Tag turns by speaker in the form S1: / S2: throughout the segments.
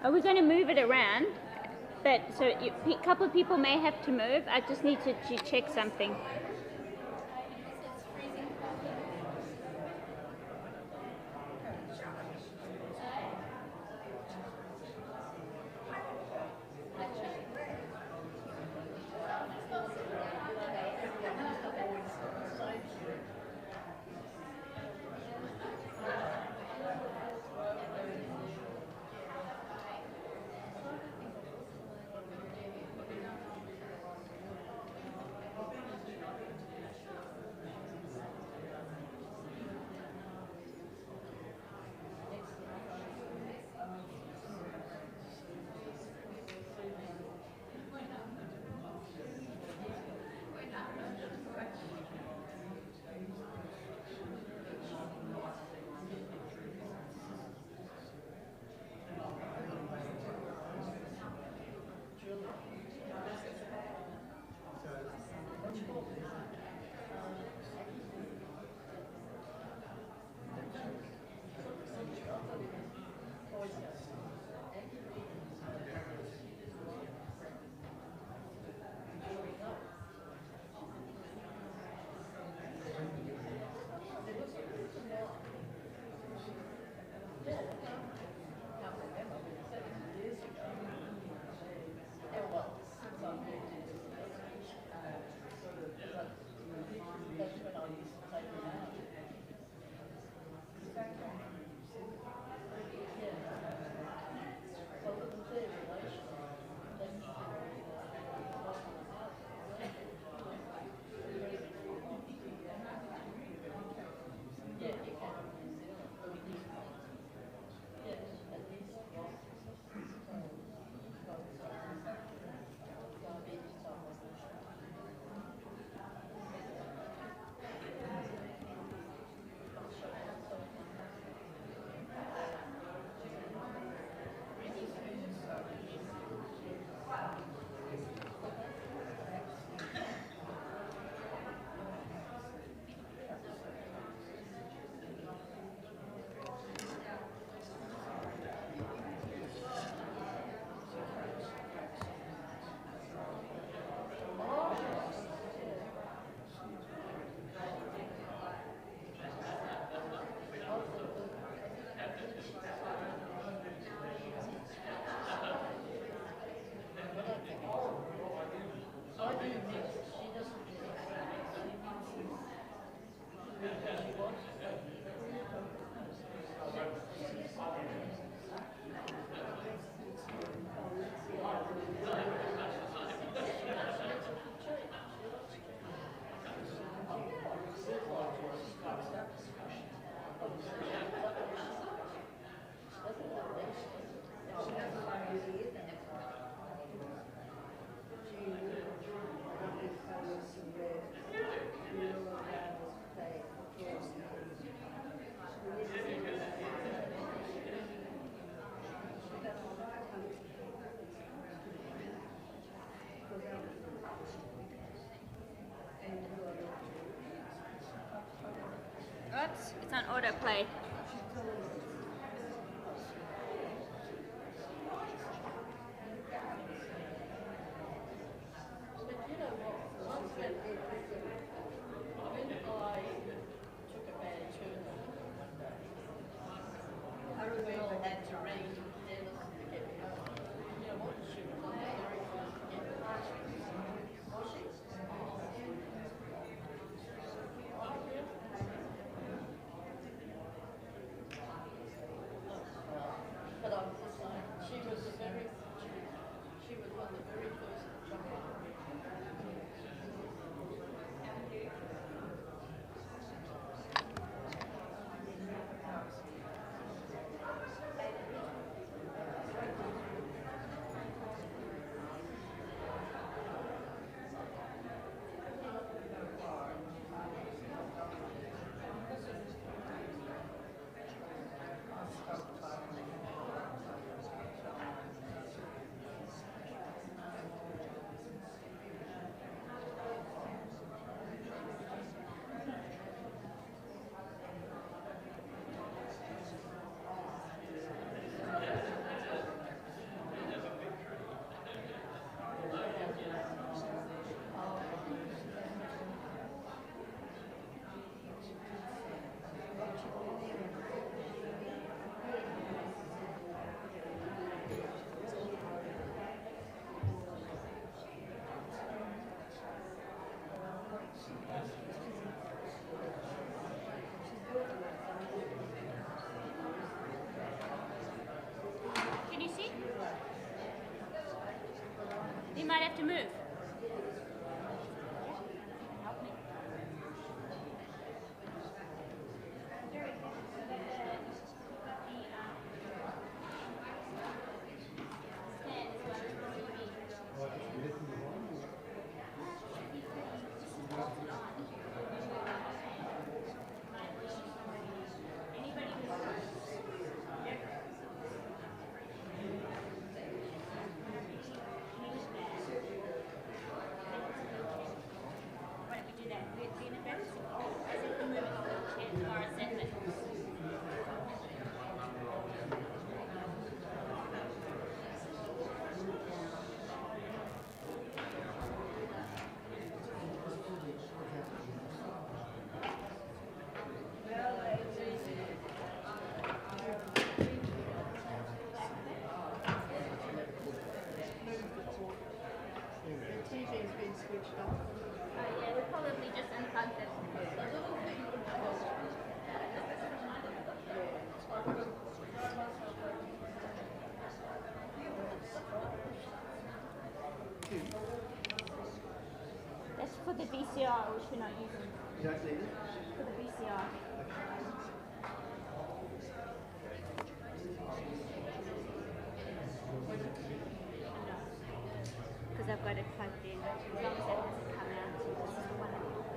S1: We're going to move it around, but so a couple of people may have to move. I just need to check something. Oops, it's on autoplay. to move. That's for the VCR, which we're not using.
S2: You don't need it?
S1: For the VCR. Because I've got it plugged in. As long as that doesn't come out. This is the one I need.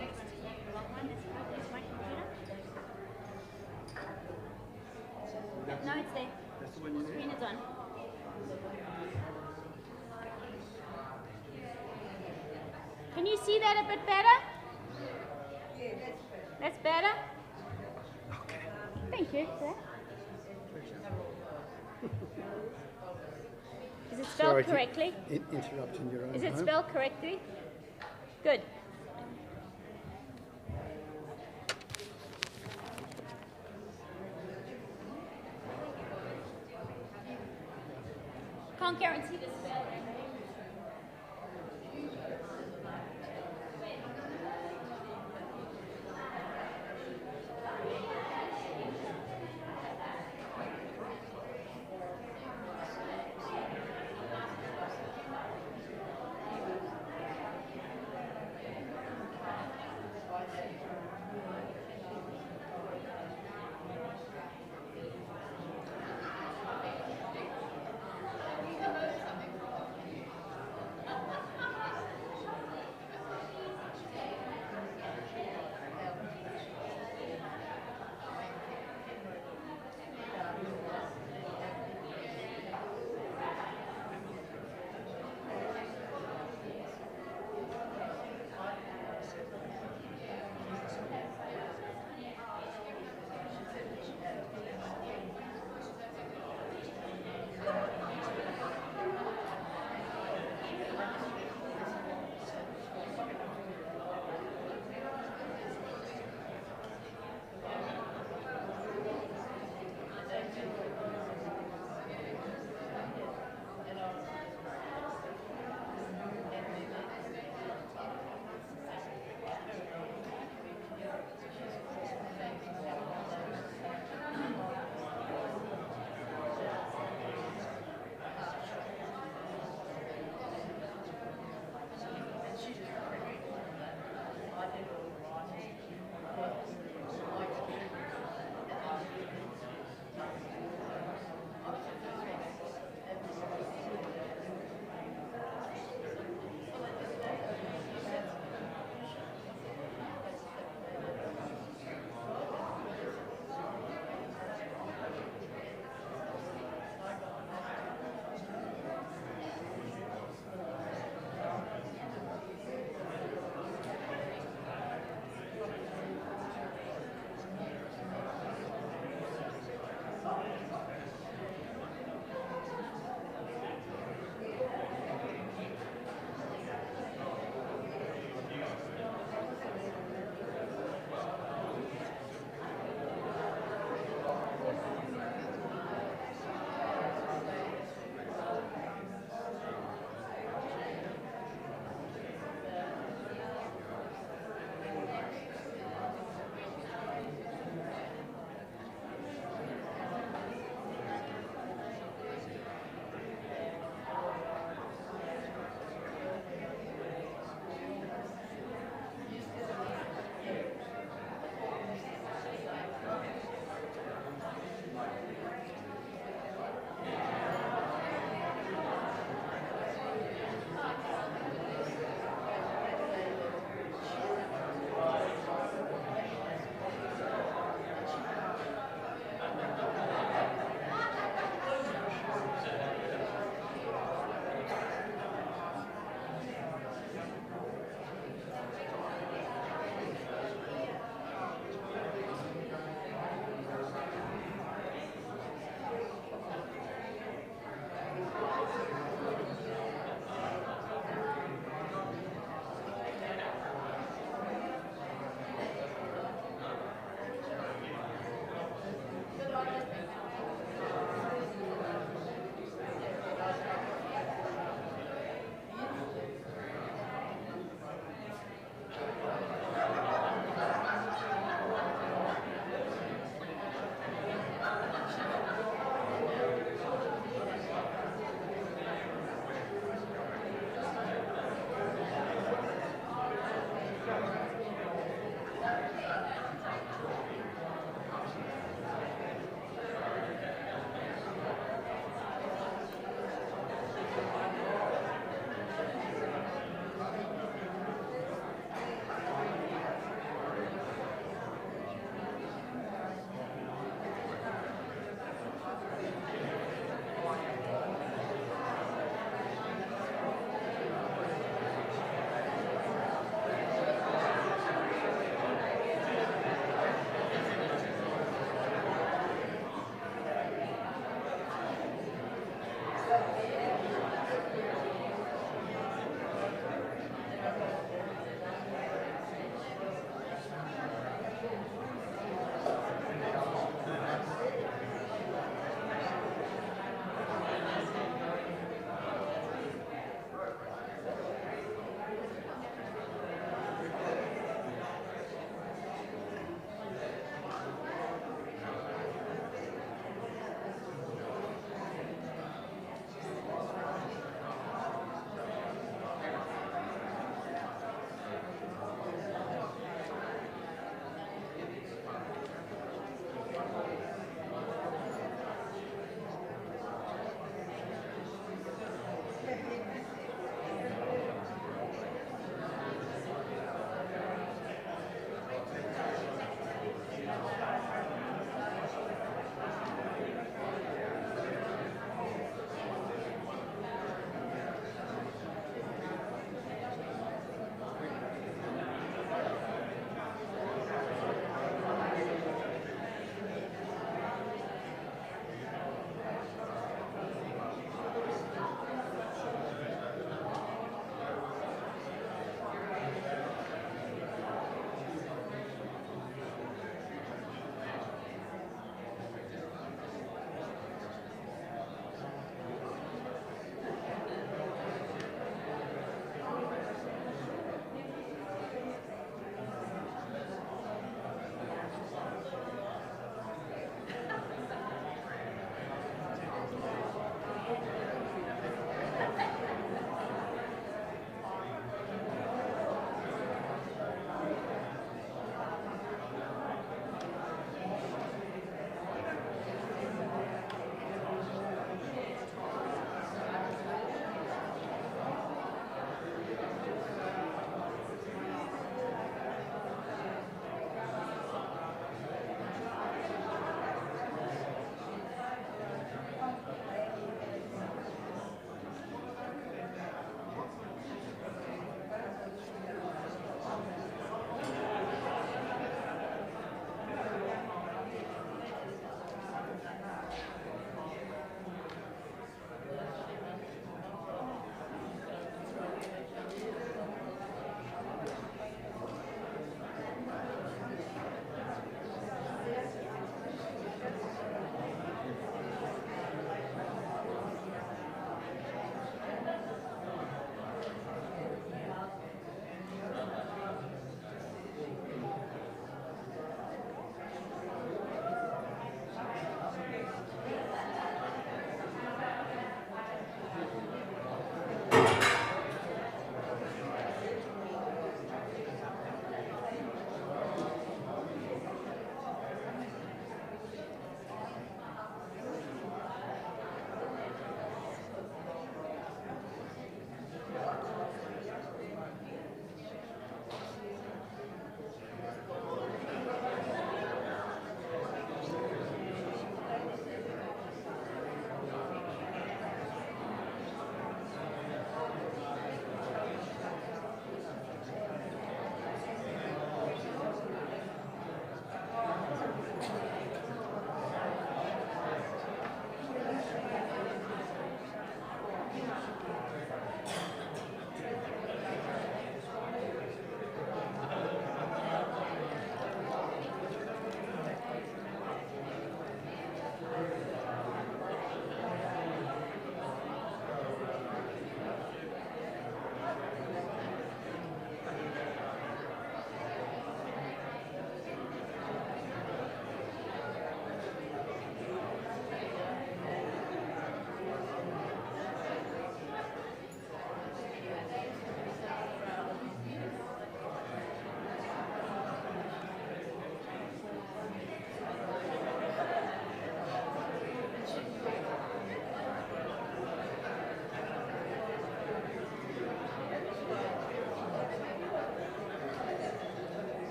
S1: Next to you, the long one that's plugged into my computer. No, it's there.
S2: That's the one you need?
S1: Screen is on. Can you see that a bit better? Yeah, that's better.
S2: Okay.
S1: Thank you for that. Is it spelled
S2: Sorry
S1: correctly?
S2: Interrupting your own
S1: Is it
S2: home.
S1: spelled correctly? Good. Can't guarantee the spelling.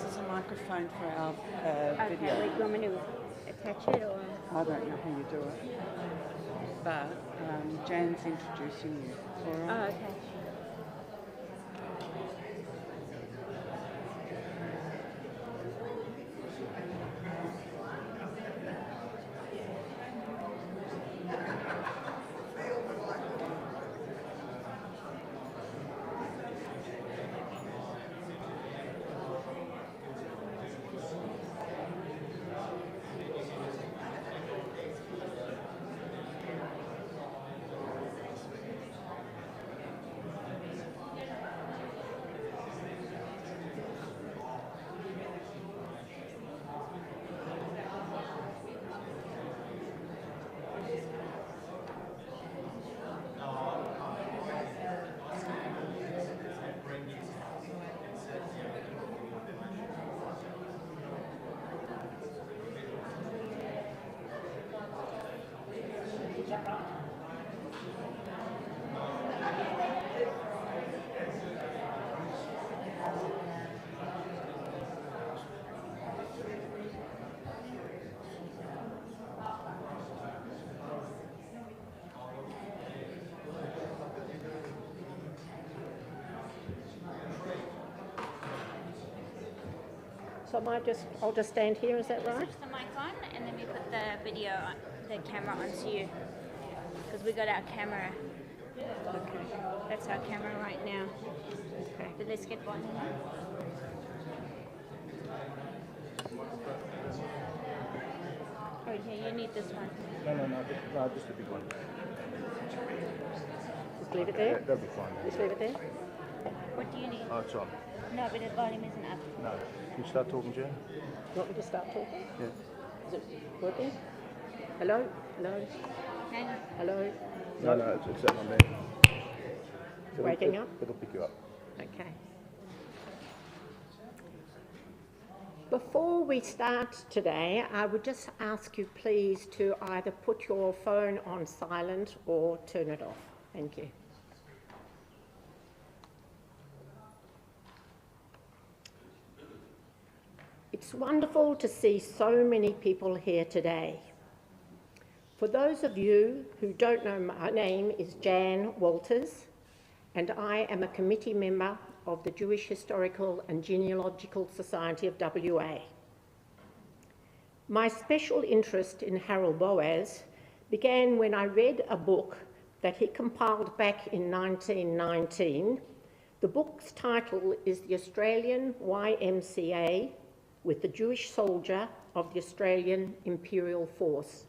S3: is a microphone for our
S1: Okay,
S3: video.
S1: wait, you want me to attach it or?
S3: I don't know how you do it, but Jan's introducing you. All
S1: Oh,
S3: right.
S1: okay.
S4: So I'll just stand here, is that right?
S1: Switch the mic on and then we put the video, the camera onto you. Because we got our camera.
S4: Okay.
S1: That's our camera right now.
S4: Okay.
S1: But let's get one in. Oh yeah, you need this one.
S5: No, just a big one.
S4: Just leave it there?
S5: That'll be fine.
S4: Just leave it there?
S1: What do you need?
S5: Oh, it's on.
S1: No, but the volume isn't up.
S5: No. Can you start talking, Jen?
S4: You want me to start talking?
S5: Yeah.
S4: Is it working? Hello? Hello?
S1: Hang on.
S4: Hello?
S5: No, it's that one there.
S4: Waking up?
S5: It'll pick you up.
S4: Okay. Before we start today, I would just ask you please to either put your phone on silent or turn it off. Thank you. It's wonderful to see so many people here today. For those of you who don't know, my name is Jan Walters, and I am a committee member of the Jewish Historical and Genealogical Society of WA. My special interest in Harold Boas began when I read a book that he compiled back in 1919. The book's title is The Australian YMCA with the Jewish Soldier of the Australian Imperial Force.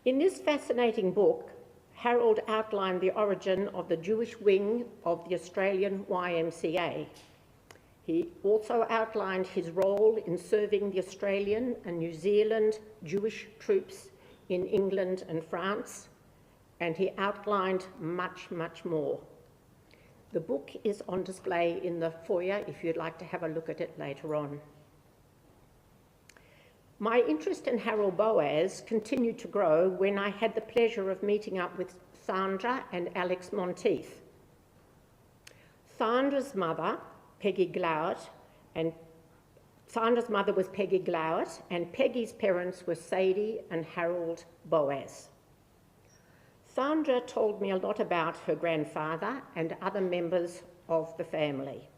S4: In this fascinating book, Harold outlined the origin of the Jewish wing of the Australian YMCA. He also outlined his role in serving the Australian and New Zealand Jewish troops in England and France, and he outlined much, much more. The book is on display in the foyer if you'd like to have a look at it later on. My interest in Harold Boas continued to grow when I had the pleasure of meeting up with Sandra and Alex Monteith. Sandra's mother, Peggy Glauert, and Sandra's mother was Peggy Glauert, and Peggy's parents were Sadie and Harold Boas. Sandra told me a lot about her grandfather and other members of the family.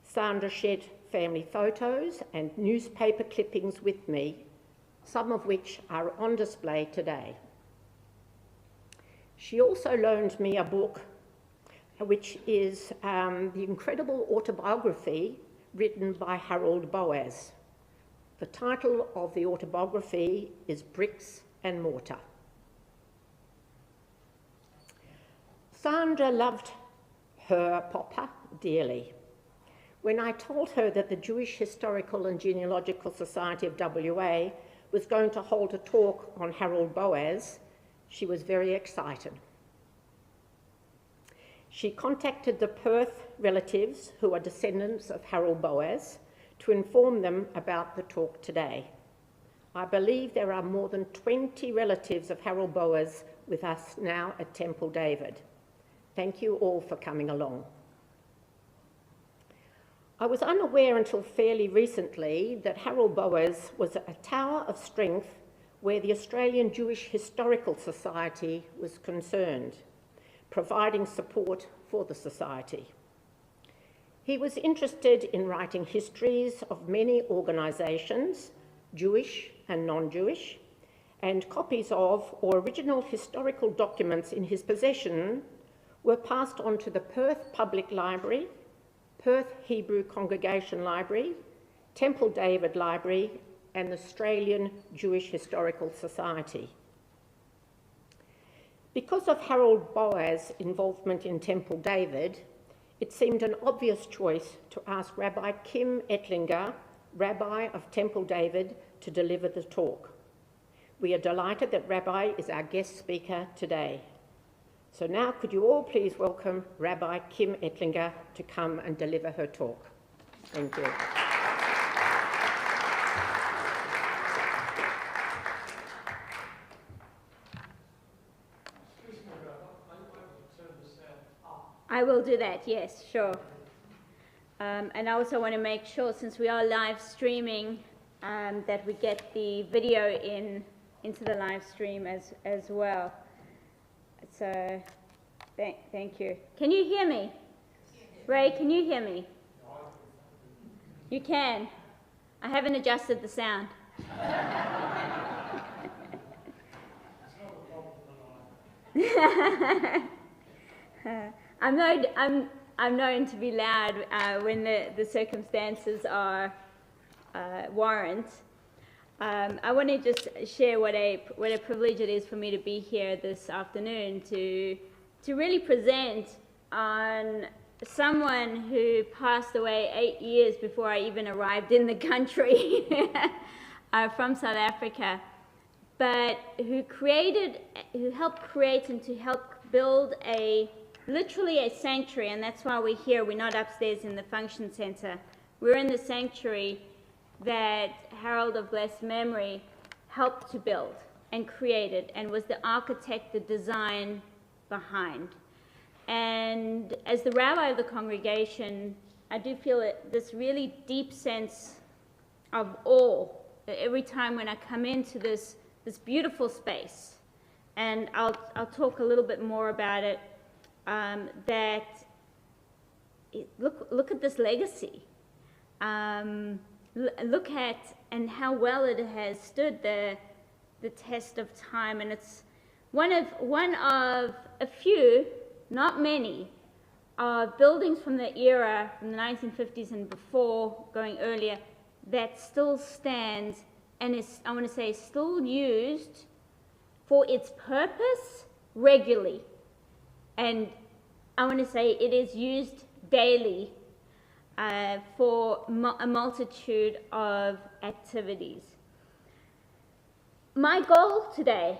S4: Sandra shared family photos and newspaper clippings with me, some of which are on display today. She also loaned me a book, which is the incredible autobiography written by Harold Boas. The title of the autobiography is Bricks and Mortar. Sandra loved her papa dearly. When I told her that the Jewish Historical and Genealogical Society of WA was going to hold a talk on Harold Boas, she was very excited. She contacted the Perth relatives, who are descendants of Harold Boas, to inform them about the talk today. I believe there are more than 20 relatives of Harold Boas with us now at Temple David. Thank you all for coming along. I was unaware until fairly recently that Harold Boas was a tower of strength where the Australian Jewish Historical Society was concerned, providing support for the society. He was interested in writing histories of many organisations, Jewish and non-Jewish, and copies of or original historical documents in his possession were passed on to the Perth Public Library, Perth Hebrew Congregation Library, Temple David Library, and the Australian Jewish Historical Society. Because of Harold Boas' involvement in Temple David, it seemed an obvious choice to ask Rabbi Kim Ettlinger, Rabbi of Temple David, to deliver the talk. We are delighted that Rabbi is our guest speaker today. So now could you all please welcome Rabbi Kim Ettlinger to come and deliver her talk. Thank you.
S1: I will do that, yes, sure. And I also want to make sure, since we are live streaming, that we get the video into the live stream as well. So, thank you. Can you hear me? Ray, can you hear me? You can. I haven't adjusted the sound. I'm known to be loud when the circumstances are warrant. I want to just share what a privilege it is for me to be here this afternoon to really present on someone who passed away 8 years before I even arrived in the country from South Africa, but who helped create and to help build literally a sanctuary, and that's why we're here. We're not upstairs in the function center. We're in the sanctuary that Harold of blessed memory helped to build and created and was the architect, the design behind. And as the rabbi of the congregation, I do feel this really deep sense of awe every time when I come into this beautiful space. And I'll talk a little bit more about it. Look at this legacy. Look at and how well it has stood the test of time, and it's one of a few, not many, buildings from the era, from the 1950s and before, going earlier, that still stands and is, I want to say, still used for its purpose regularly. And I want to say it is used daily for a multitude of activities. My goal today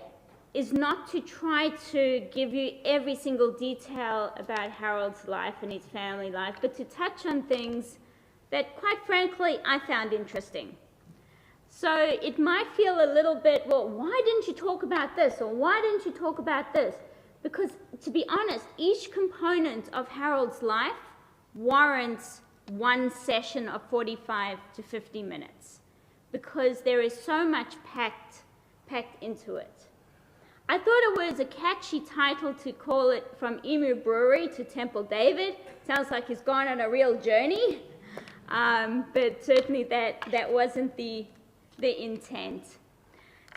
S1: is not to try to give you every single detail about Harold's life and his family life, but to touch on things that, quite frankly, I found interesting. So it might feel a little bit, well, why didn't you talk about this, or why didn't you talk about this? Because, to be honest, each component of Harold's life warrants one session of 45 to 50 minutes, because there is so much packed into it. I thought it was a catchy title to call it From Emu Brewery to Temple David. Sounds like he's gone on a real journey, but certainly that wasn't the intent.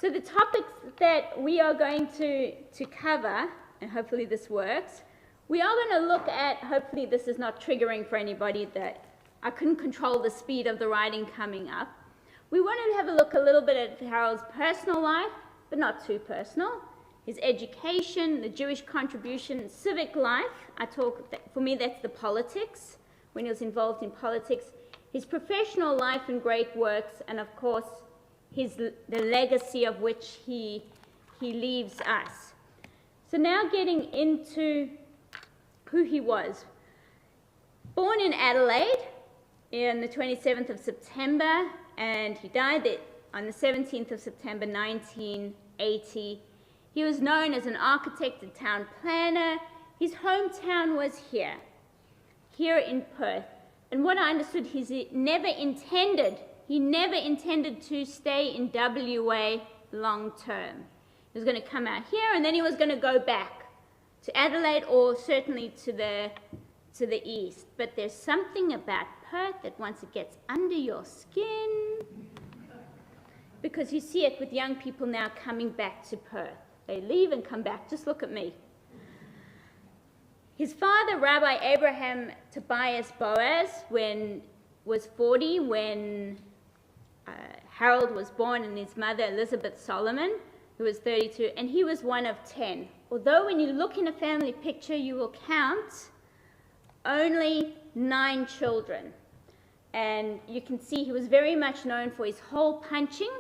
S1: So the topics that we are going to cover, and hopefully this works, we are going to look at, hopefully this is not triggering for anybody that I couldn't control the speed of the writing coming up. We wanted to have a look a little bit at Harold's personal life, but not too personal. His education, the Jewish contribution, civic life. For me, that's the politics, when he was involved in politics. His professional life and great works, and of course, the legacy of which he leaves us. So now getting into who he was. Born in Adelaide on the 27th of September, and he died on the 17th of September 1980. He was known as an architect and town planner. His hometown was here in Perth. and what I understood, he never intended to stay in WA long term. He was going to come out here, and then he was going to go back to Adelaide, or certainly to the east. But there's something about Perth that once it gets under your skin, because you see it with young people now coming back to Perth. They leave and come back. Just look at me. His father, Rabbi Abraham Tobias Boas, was 40 when Harold was born, and his mother, Elizabeth Solomon, who was 32, and he was one of 10. Although when you look in a family picture, you will count only 9 children. And you can see he was very much known for his hole punching,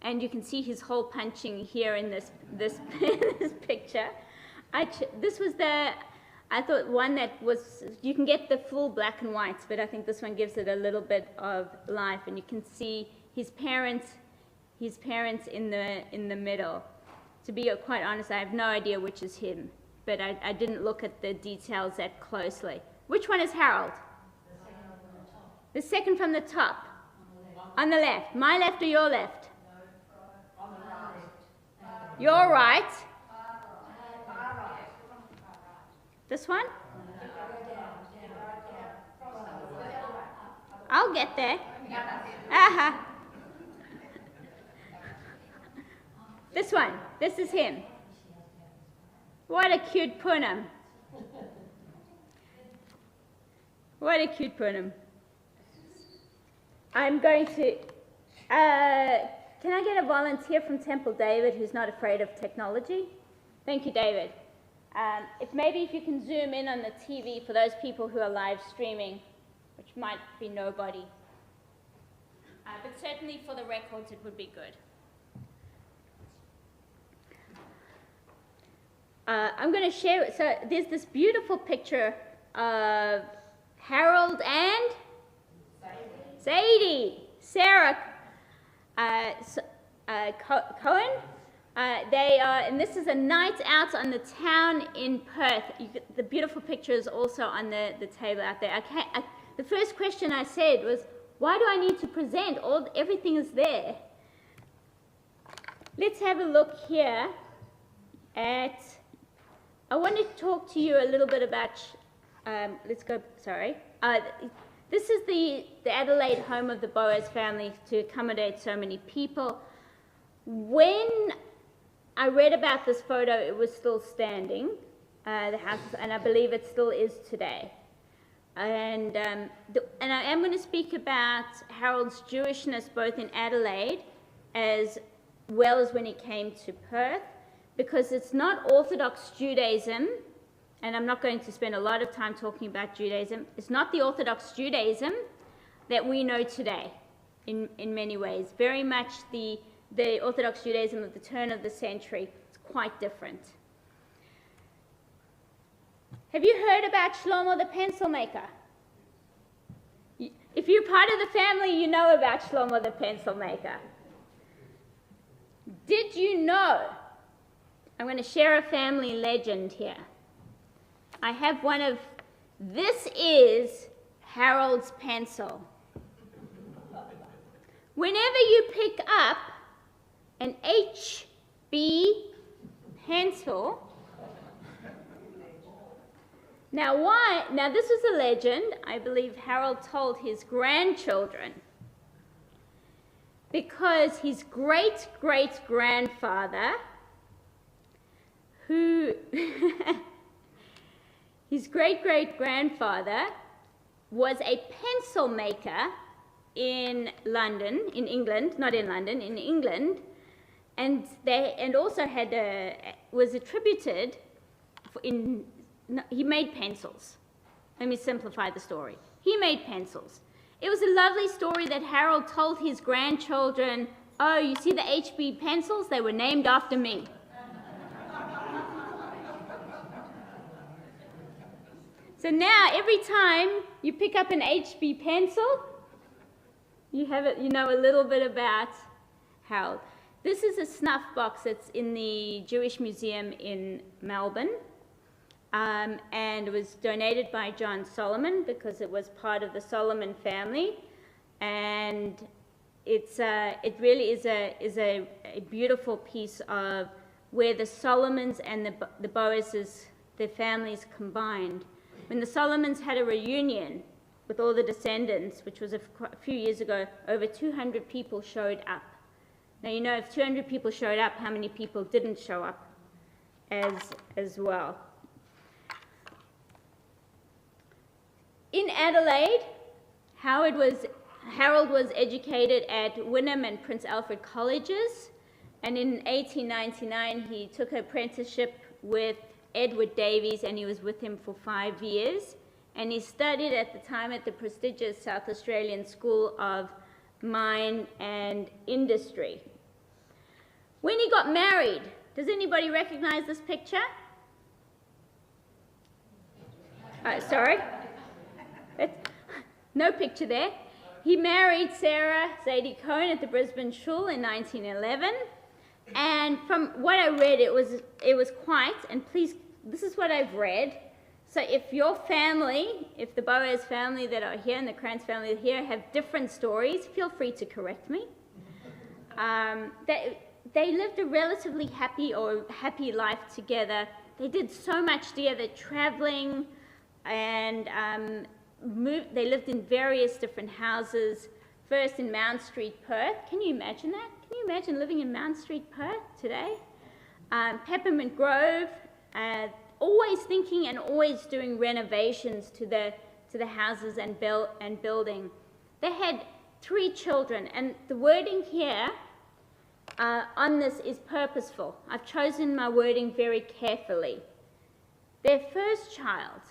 S1: and you can see his hole punching here in this this picture. This was I thought one that was, you can get the full black and whites, but I think this one gives it a little bit of life, and you can see his parents in the middle. To be quite honest, I have no idea which is him, but I didn't look at the details that closely. Which one is Harold? The second from the top. On the left. My left or your left? On the right. Your right. This one? I'll get there. Aha. This one. This is him. What a cute punam. What a cute punam. I'm going to... can I get a volunteer from Temple David who's not afraid of technology? Thank you, David. If you can zoom in on the TV for those people who are live streaming, which might be nobody. But certainly for the records it would be good. I'm going to share, so there's this beautiful picture of Harold and Sadie, Sarah Cohen. They are, and this is a night out on the town in Perth. The beautiful picture is also on the table out there. The first question I said was, why do I need to present? Everything is there. Let's have a look here at, I want to talk to you a little bit about, this is the Adelaide home of the Boas family to accommodate so many people. When I read about this photo, it was still standing, the house, and I believe it still is today. And I am going to speak about Harold's Jewishness both in Adelaide as well as when he came to Perth, because it's not Orthodox Judaism, and I'm not going to spend a lot of time talking about Judaism. It's not the Orthodox Judaism that we know today in many ways. Very much the Orthodox Judaism of the turn of the century. It's quite different. Have you heard about Shlomo the pencil maker? If you're part of the family, you know about Shlomo the pencil maker. Did you know? I'm going to share a family legend here. I have one of, this is Harold's pencil. Whenever you pick up an HB pencil, now this is a legend I believe Harold told his grandchildren, because his great-great-grandfather, his great-great-grandfather was a pencil maker in London, in England, not in London, in England, and also was attributed he made pencils. Let me simplify the story. He made pencils. It was a lovely story that Harold told his grandchildren. Oh, you see the HB pencils? They were named after me. So now, every time you pick up an HB pencil, you know a little bit about Harold. This is a snuff box that's in the Jewish Museum in Melbourne. and it was donated by John Solomon because it was part of the Solomon family, and it really is a beautiful piece of where the Solomons and the Boases, their families combined. When the Solomons had a reunion with all the descendants, which was a few years ago, over 200 people showed up. Now you know if 200 people showed up, how many people didn't show up as well. In Adelaide, Harold was educated at Wynnum and Prince Alfred colleges, and in 1899 he took an apprenticeship with Edward Davies, and he was with him for 5 years, and he studied at the time at the prestigious South Australian School of Mine and Industry. When he got married, does anybody recognize this picture? Sorry. No picture there. He married Sarah Zadie Cohen at the Brisbane Shul in 1911, and from what I read, it was quite, and please, this is what I've read. So if your family, if the Boas family that are here and the Krantz family here have different stories, feel free to correct me. They lived a relatively happy life together. They did so much together, traveling, and they lived in various different houses, first in Mount Street, Perth. Can you imagine that? Can you imagine living in Mount Street, Perth today? Peppermint Grove, always thinking and always doing renovations to the houses and building. They had 3 children, and the wording here on this is purposeful. I've chosen my wording very carefully. Their first child,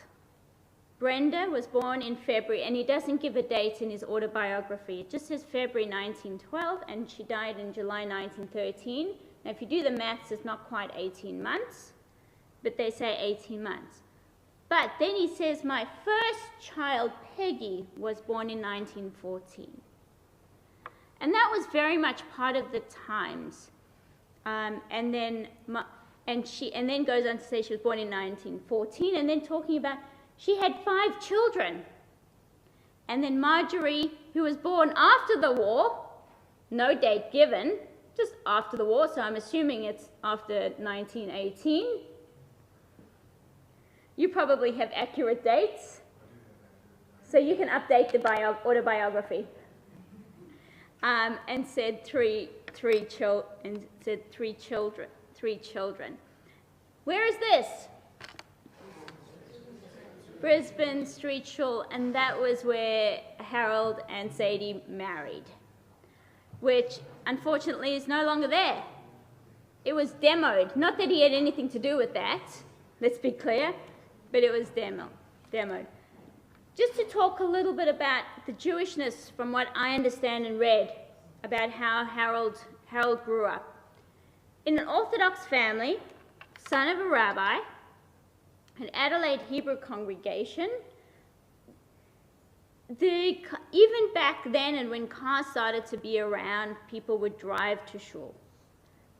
S1: Brenda, was born in February, and he doesn't give a date in his autobiography. It just says February 1912, and she died in July 1913. Now, if you do the maths, it's not quite 18 months, but they say 18 months. But then he says, my first child, Peggy, was born in 1914. And that was very much part of the times. And then goes on to say she was born in 1914, and then talking about she had 5 children. And then Marjorie, who was born after the war, no date given, just after the war, so I'm assuming it's after 1918. You probably have accurate dates, so you can update the autobiography. And said three children. Where is this? Brisbane Street Shul, and that was where Harold and Sadie married, which unfortunately is no longer there. It was demoed. Not that he had anything to do with that, let's be clear, but it was demoed. Just to talk a little bit about the Jewishness from what I understand and read about how Harold grew up. In an Orthodox family, son of a rabbi, an Adelaide Hebrew congregation, even back then and when cars started to be around, people would drive to shul.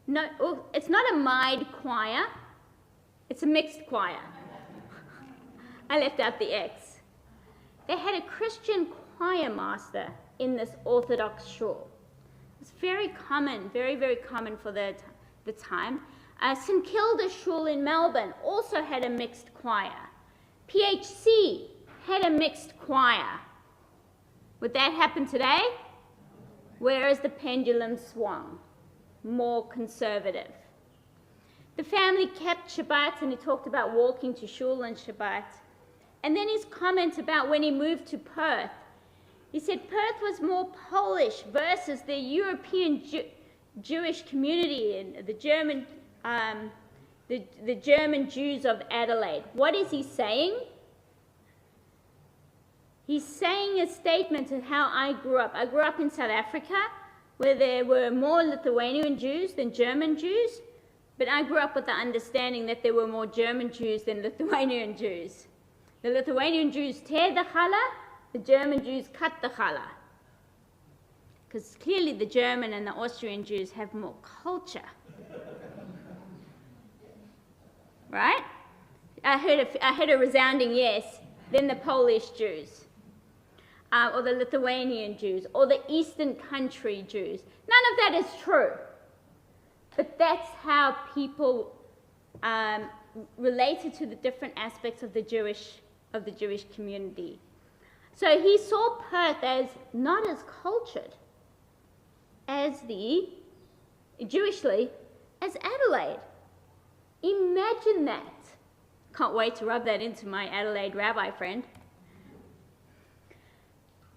S1: No, it's not a Maid choir, it's a mixed choir. I left out the X. They had a Christian choir master in this Orthodox shul. It's very common, very, very common for the time. St Kilda Shul in Melbourne also had a mixed choir. PHC had a mixed choir. Would that happen today? Whereas the pendulum swung, more conservative. The family kept Shabbat, and he talked about walking to shul on Shabbat. And then his comment about when he moved to Perth. He said Perth was more Polish versus the European Jewish community and the German Jews of Adelaide. What is he saying? He's saying a statement of how I grew up. I grew up in South Africa, where there were more Lithuanian Jews than German Jews, but I grew up with the understanding that there were more German Jews than Lithuanian Jews. The Lithuanian Jews tear the challah, the German Jews cut the challah. Because clearly the German and the Austrian Jews have more culture. Right? I heard a resounding yes. Then the Polish Jews, or the Lithuanian Jews, or the Eastern country Jews. None of that is true. But that's how people related to the different aspects of the Jewish community. So he saw Perth as not as cultured as Jewishly, as Adelaide. Imagine that. Can't wait to rub that into my Adelaide rabbi friend.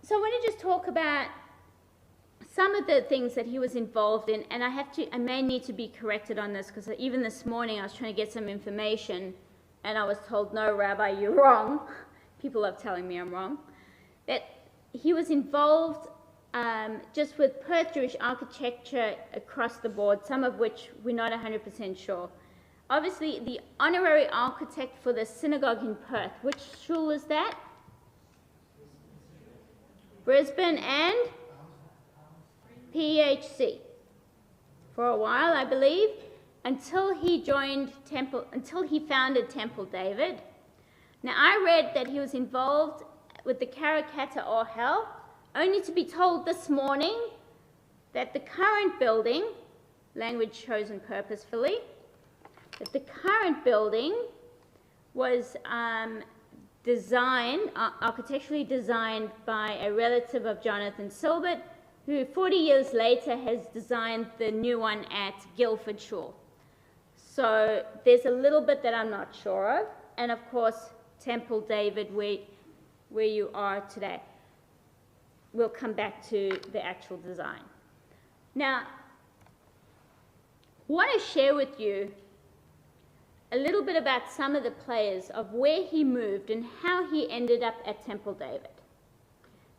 S1: So I want to just talk about some of the things that he was involved in, and I may need to be corrected on this, because even this morning I was trying to get some information, and I was told, no, Rabbi, you're wrong. People love telling me I'm wrong. That he was involved just with Perth Jewish architecture across the board, some of which we're not 100% sure. Obviously, the honorary architect for the synagogue in Perth, which shul is that? Brisbane and PHC. For a while, I believe, until he founded Temple David. Now, I read that he was involved with the Karakata Ohel, only to be told this morning that the current building, language chosen purposefully, that the current building was architecturally designed by a relative of Jonathan Silbert, who 40 years later has designed the new one at Guildford Shul. So there's a little bit that I'm not sure of, and of course Temple David, where you are today. We'll come back to the actual design. Now, I want to share with you a little bit about some of the players of where he moved and how he ended up at Temple David.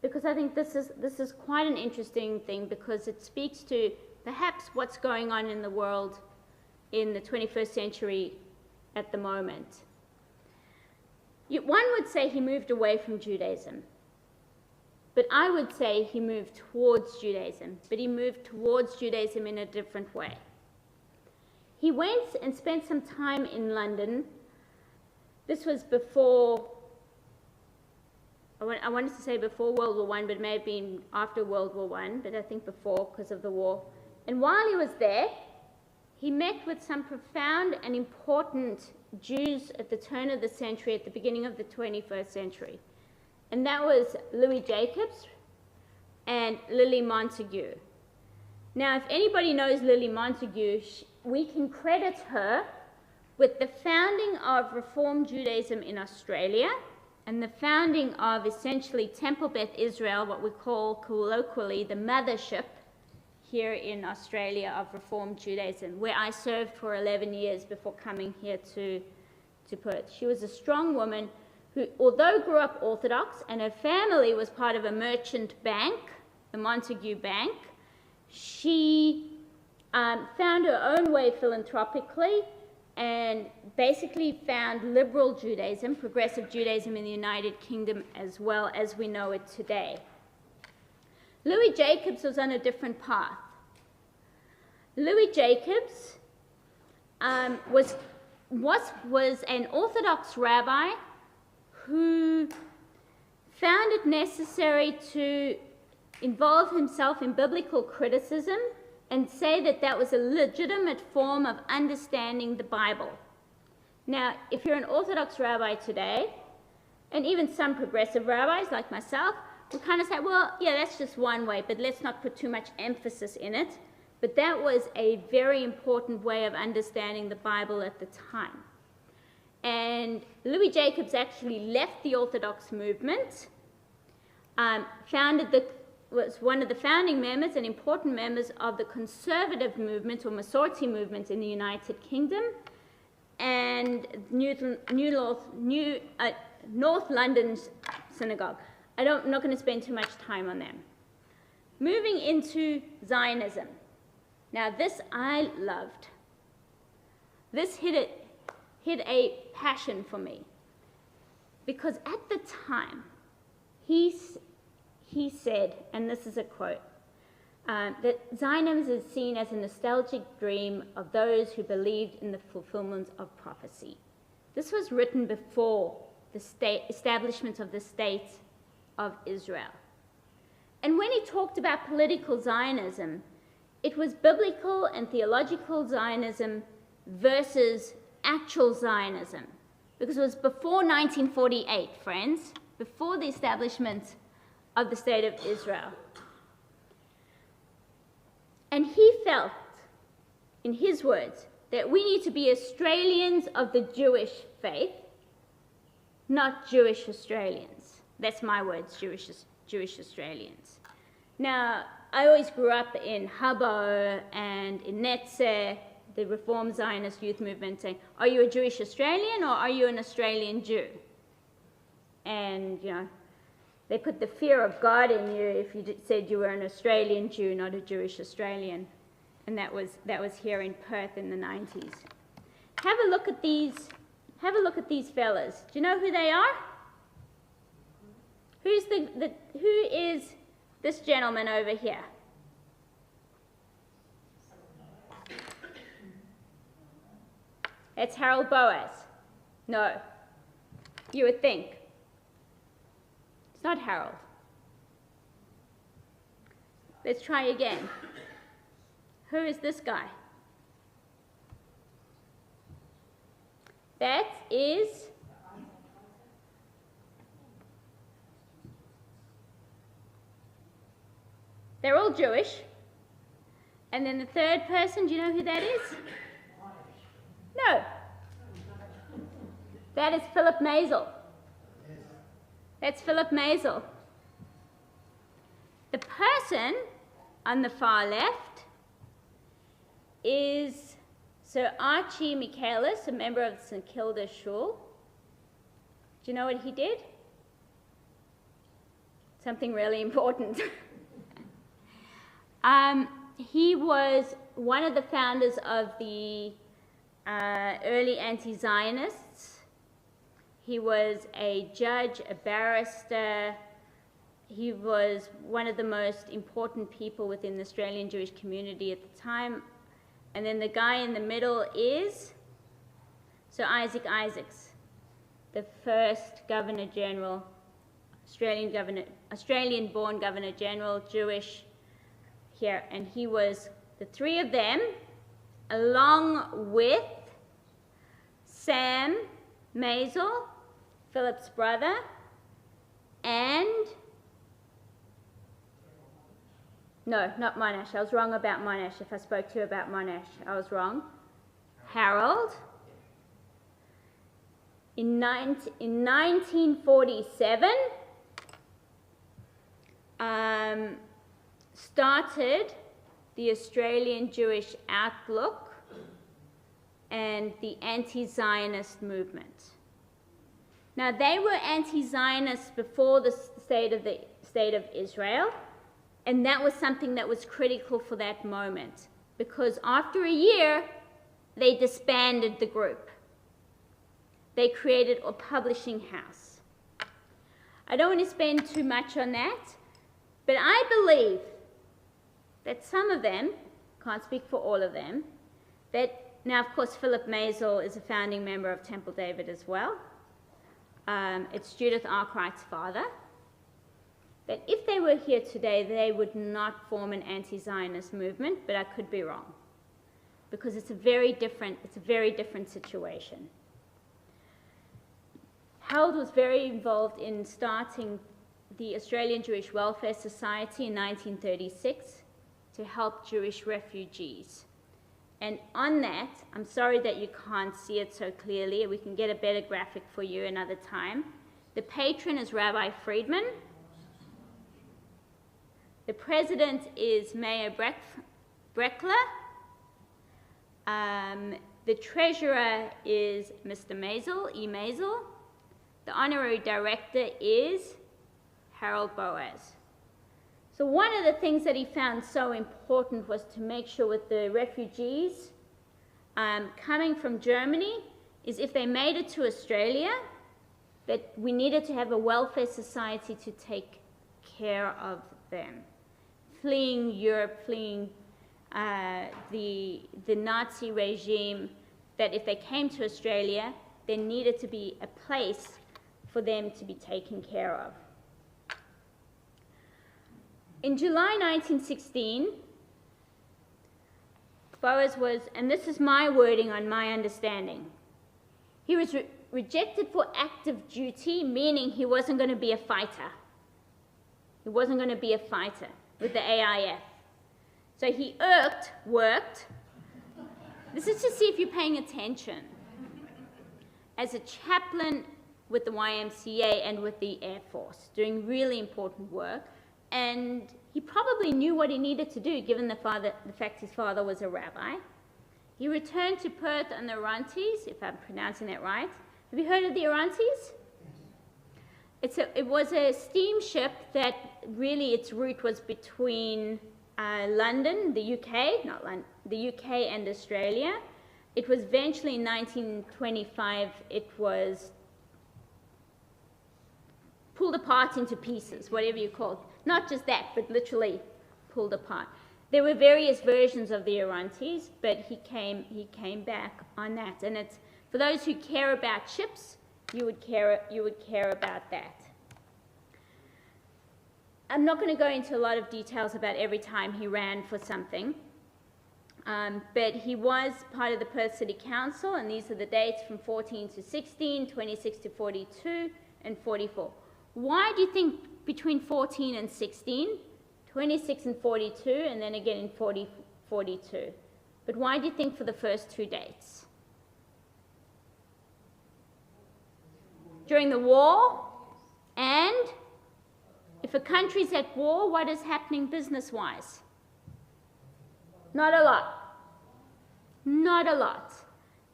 S1: Because I think this is quite an interesting thing, because it speaks to perhaps what's going on in the world in the 21st century at the moment. One would say he moved away from Judaism, but I would say he moved towards Judaism, but he moved towards Judaism in a different way. He went and spent some time in London. This was before, I wanted to say before World War I, but it may have been after World War I, but I think before, because of the war. And while he was there, he met with some profound and important Jews at the turn of the century, at the beginning of the 21st century. And that was Louis Jacobs and Lily Montagu. Now, if anybody knows Lily Montagu, we can credit her with the founding of Reform Judaism in Australia and the founding of essentially Temple Beth Israel, what we call colloquially the mothership here in Australia of Reform Judaism, where I served for 11 years before coming here to Perth. She was a strong woman who, although grew up Orthodox and her family was part of a merchant bank, the Montagu Bank, she found her own way philanthropically and basically found liberal Judaism, progressive Judaism in the United Kingdom as well as we know it today. Louis Jacobs was on a different path. Louis Jacobs was an Orthodox rabbi who found it necessary to involve himself in biblical criticism and say that that was a legitimate form of understanding the Bible. Now, if you're an Orthodox rabbi today, and even some progressive rabbis like myself, we kind of say, well, yeah, that's just one way, but let's not put too much emphasis in it. But that was a very important way of understanding the Bible at the time. And Louis Jacobs actually left the Orthodox movement, was one of the founding members and important members of the conservative movement or Masorti movement in the United Kingdom and North London's synagogue. I'm not going to spend too much time on them. Moving into Zionism. Now this I loved. This hit a passion for me, because at the time he said, and this is a quote, that Zionism is seen as a nostalgic dream of those who believed in the fulfillment of prophecy. This was written before the establishment of the State of Israel. And when he talked about political Zionism, it was biblical and theological Zionism versus actual Zionism, because it was before 1948, friends, before the establishment of the State of Israel. And he felt, in his words, that we need to be Australians of the Jewish faith, not Jewish Australians. That's my words, Jewish Australians. Now, I always grew up in Habbo and in Netze, the Reform Zionist youth movement, saying, are you a Jewish Australian or are you an Australian Jew? And, you know, they put the fear of God in you if you said you were an Australian Jew, not a Jewish Australian. And that was here in Perth in the 90s. Have a look at these fellas. Do you know who they are? Who is this gentleman over here? It's Harold Boas. No. You would think. It's not Harold. Let's try again. Who is this guy? That is they're all Jewish. And then the third person, do you know who that is? No. That is Philip Maisel. That's Philip Maisel. The person on the far left is Sir Archie Michaelis, a member of the St Kilda Shul. Do you know what he did? Something really important. He was one of the founders of the early anti-Zionists. He was a judge, a barrister. He was one of the most important people within the Australian Jewish community at the time. And then the guy in the middle is Sir Isaac Isaacs, the first Governor General, Australian-born Governor General, Jewish here. And he was the three of them, along with Sam Maisel, Philip's brother, and no, not Monash. I was wrong about Monash. If I spoke to you about Monash, I was wrong. Harold. In 1947, started the Australian Jewish Outlook and the anti-Zionist movement. Now, they were anti-Zionists before the State of Israel. And that was something that was critical for that moment, because after a year, they disbanded the group. They created a publishing house. I don't want to spend too much on that, but I believe that some of them, can't speak for all of them, that now, of course, Philip Maisel is a founding member of Temple David as well. It's Judith Arkwright's father. That if they were here today, they would not form an anti-Zionist movement, but I could be wrong, because it's a very different situation. Harold was very involved in starting the Australian Jewish Welfare Society in 1936 to help Jewish refugees. And on that, I'm sorry that you can't see it so clearly. We can get a better graphic for you another time. The patron is Rabbi Friedman. The president is Mayor Breckler. The treasurer is Mr. Maisel, E. Maisel. The honorary director is Harold Boas. So one of the things that he found so important was to make sure with the refugees coming from Germany is if they made it to Australia, that we needed to have a welfare society to take care of them. Fleeing Europe, fleeing the Nazi regime, that if they came to Australia, there needed to be a place for them to be taken care of. In July 1916, Boas was, and this is my wording on my understanding, he was rejected for active duty, meaning he wasn't going to be a fighter. He wasn't going to be a fighter with the AIF. So he worked. This is to see if you're paying attention. As a chaplain with the YMCA and with the Air Force, doing really important work. And he probably knew what he needed to do, given the fact his father was a rabbi. He returned to Perth on the Orontes, if I'm pronouncing that right. Have you heard of the Orontes? It was a steamship that really its route was between London, the UK, not London, the UK and Australia. It was eventually in 1925, it was pulled apart into pieces, whatever you call it. Not just that, but literally pulled apart. There were various versions of the Orontes, but he came back on that. And it's, for those who care about ships, you would care about that. I'm not going to go into a lot of details about every time he ran for something, but he was part of the Perth City Council, and these are the dates from 14 to 16, 26 to 42, and 44. Why do you think between 14 and 16, 26 and 42, and then again in 42? But why do you think for the first two dates? During the war, and if a country's at war, what is happening business-wise? Not a lot. Not a lot.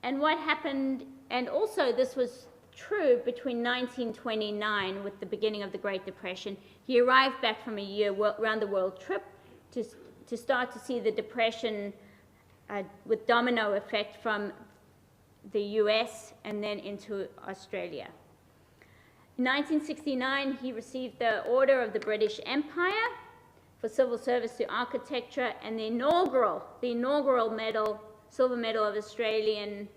S1: And what happened, and also this was true between 1929 with the beginning of the Great Depression. He arrived back from a year round the world trip to start to see the Depression with domino effect from the US and then into Australia. In 1969, he received the Order of the British Empire for civil service to architecture and the inaugural medal, silver medal of Australian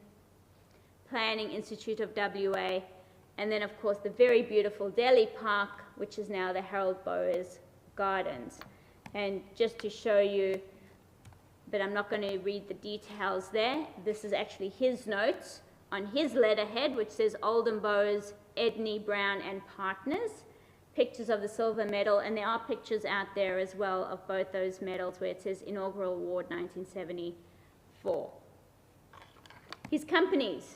S1: Planning Institute of WA, and then of course the very beautiful Delhi Park, which is now the Harold Boas Gardens. And just to show you, but I'm not going to read the details there, this is actually his notes on his letterhead, which says Oldham Boas, Edney, Brown and Partners, pictures of the silver medal, and there are pictures out there as well of both those medals where it says Inaugural Award 1974. His companies.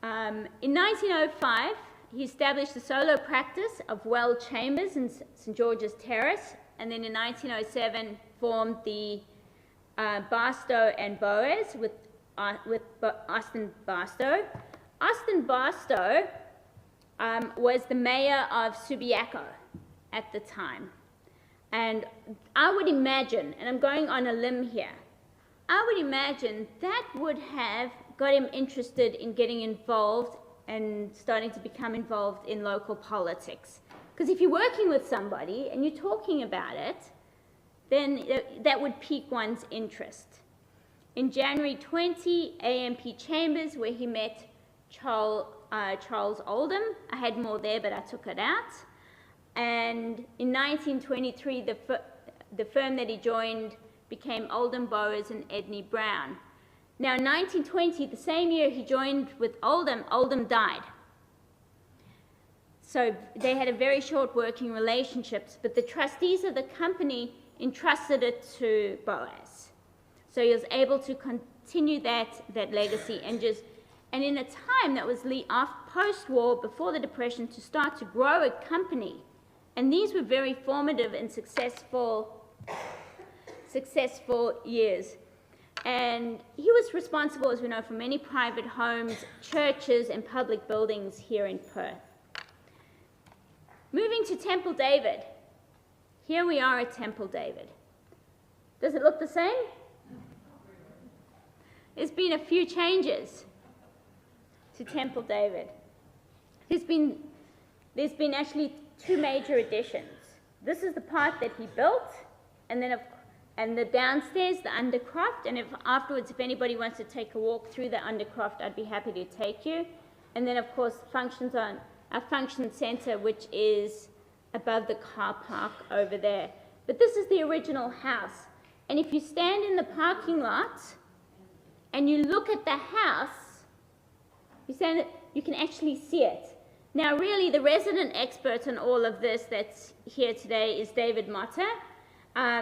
S1: In 1905, he established the solo practice of Well Chambers in St George's Terrace, and then in 1907 formed the Barstow and Boas with Austin Barstow. Austin Barstow was the mayor of Subiaco at the time, and I would imagine, and I'm going on a limb here, I would imagine that would have got him interested in getting involved and starting to become involved in local politics. Because if you're working with somebody and you're talking about it, then that would pique one's interest. In January 20, AMP Chambers, where he met Charles Oldham. I had more there, but I took it out. And in 1923, the firm that he joined became Oldham Boas and Edney Brown. Now, in 1920, the same year he joined with Oldham, Oldham died. So they had a very short working relationship, but the trustees of the company entrusted it to Boas. So he was able to continue that legacy and in a time that was post-war, before the Depression, to start to grow a company. And these were very formative and successful years. And he was responsible, as we know, for many private homes, churches, and public buildings here in Perth. Moving to Temple David. Here we are at Temple David. Does it look the same? There's been a few changes to Temple David. There's been actually two major additions. This is the part that he built, and then and the downstairs, the undercroft, and if afterwards, if anybody wants to take a walk through the undercroft, I'd be happy to take you. And then, of course, functions on our function center, which is above the car park over there. But this is the original house. And if you stand in the parking lot and you look at the house, you can actually see it. Now, really, the resident expert on all of this that's here today is David Motter.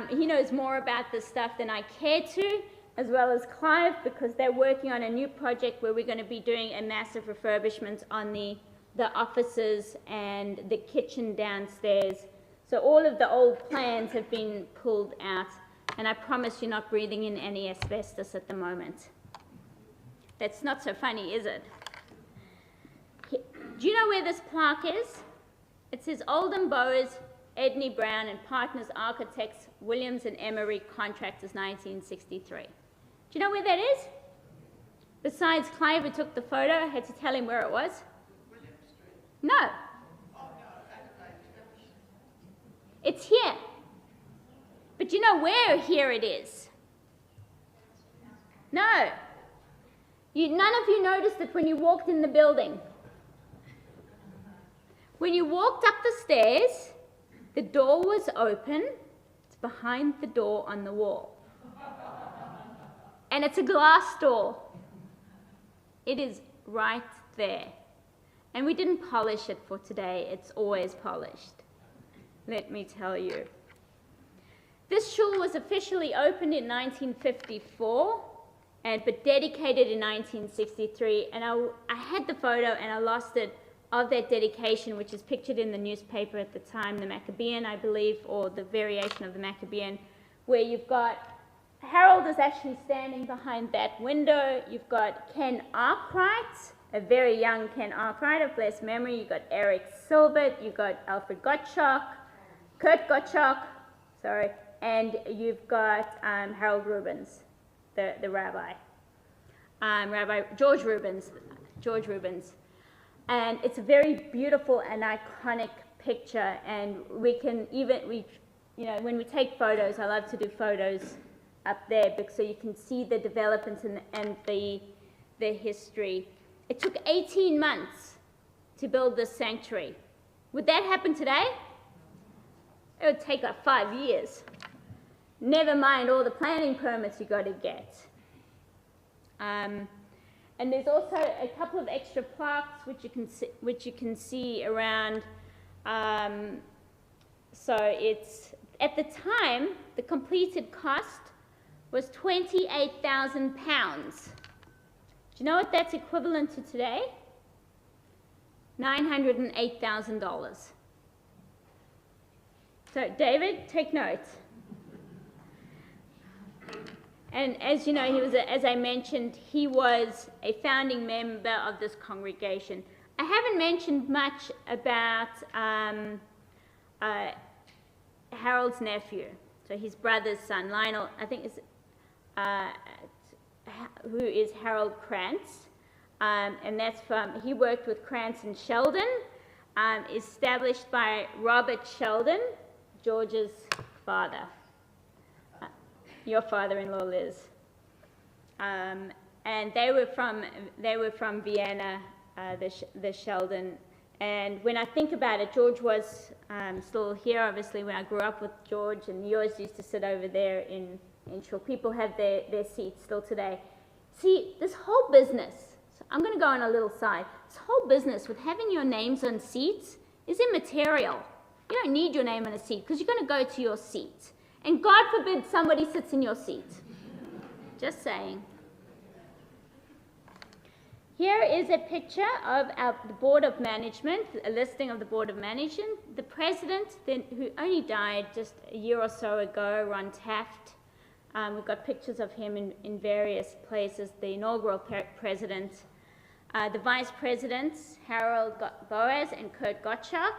S1: He knows more about this stuff than I care to, as well as Clive, because they're working on a new project where we're going to be doing a massive refurbishment on the offices and the kitchen downstairs. So all of the old plans have been pulled out, and I promise you're not breathing in any asbestos at the moment. That's not so funny, is it? Do you know where this plaque is? It says Oldham Boas, Edney Brown and Partners Architects, Williams and Emery Contractors, 1963. Do you know where that is? Besides Clive, who took the photo, I had to tell him where it was. No. It's here. But you know where here it is? No. None of you noticed it when you walked in the building. When you walked up the stairs, the door was open. It's behind the door on the wall. And it's a glass door. It is right there. And we didn't polish it for today. It's always polished. Let me tell you. This shul was officially opened in 1954, but dedicated in 1963. And I had the photo and I lost it of that dedication, which is pictured in the newspaper at the time, the Maccabean, I believe, or the variation of the Maccabean, where you've got Harold is actually standing behind that window. You've got Ken Arkwright, a very young Ken Arkwright of blessed memory. You've got Eric Silbert. You've got Alfred Gottschalk, Kurt Gottschalk, sorry, and you've got Harold Rubens, the rabbi. Rabbi George Rubens. And it's a very beautiful and iconic picture, and when we take photos, I love to do photos up there so you can see the developments and the history. It took 18 months to build this sanctuary. Would that happen today? It would take like 5 years. Never mind all the planning permits you got to get. And there's also a couple of extra plaques which you can see around. So it's, at the time, the completed cost was £28,000. Do you know what that's equivalent to today? $908,000. So David, take note. And as you know, he was, as I mentioned, he was a founding member of this congregation. I haven't mentioned much about Harold's nephew, so his brother's son, Lionel, I think is, who is Harold Krantz, and that's from, he worked with Krantz and Sheldon, established by Robert Sheldon, George's father. Your father-in-law, Liz, and they were from Vienna, the Sheldon. And when I think about it, George was still here. Obviously, when I grew up with George, and you always used to sit over there in shul. People have their seats still today. See, this whole business. So I'm going to go on a little side. This whole business with having your names on seats is immaterial. You don't need your name on a seat because you're going to go to your seat. And God forbid somebody sits in your seat. Just saying. Here is a picture of the Board of Management, a listing of the Board of Management. The president, who only died just a year or so ago, Ron Taft. We've got pictures of him in various places. The inaugural president. The vice presidents, Harold Boas and Kurt Gottschalk.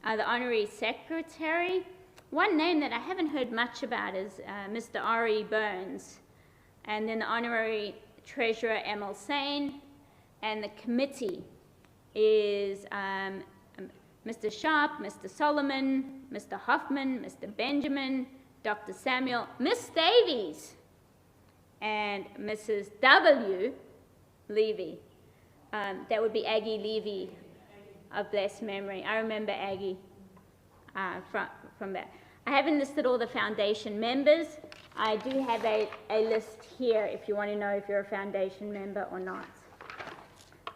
S1: The honorary secretary. One name that I haven't heard much about is Mr. R.E. Burns, and then the honorary treasurer, Emil Sain, and the committee is Mr. Sharp, Mr. Solomon, Mr. Hoffman, Mr. Benjamin, Dr. Samuel, Miss Davies, and Mrs. W. Levy. That would be Aggie Levy of blessed memory. I remember Aggie from that. I haven't listed all the foundation members. I do have a list here if you want to know if you're a foundation member or not.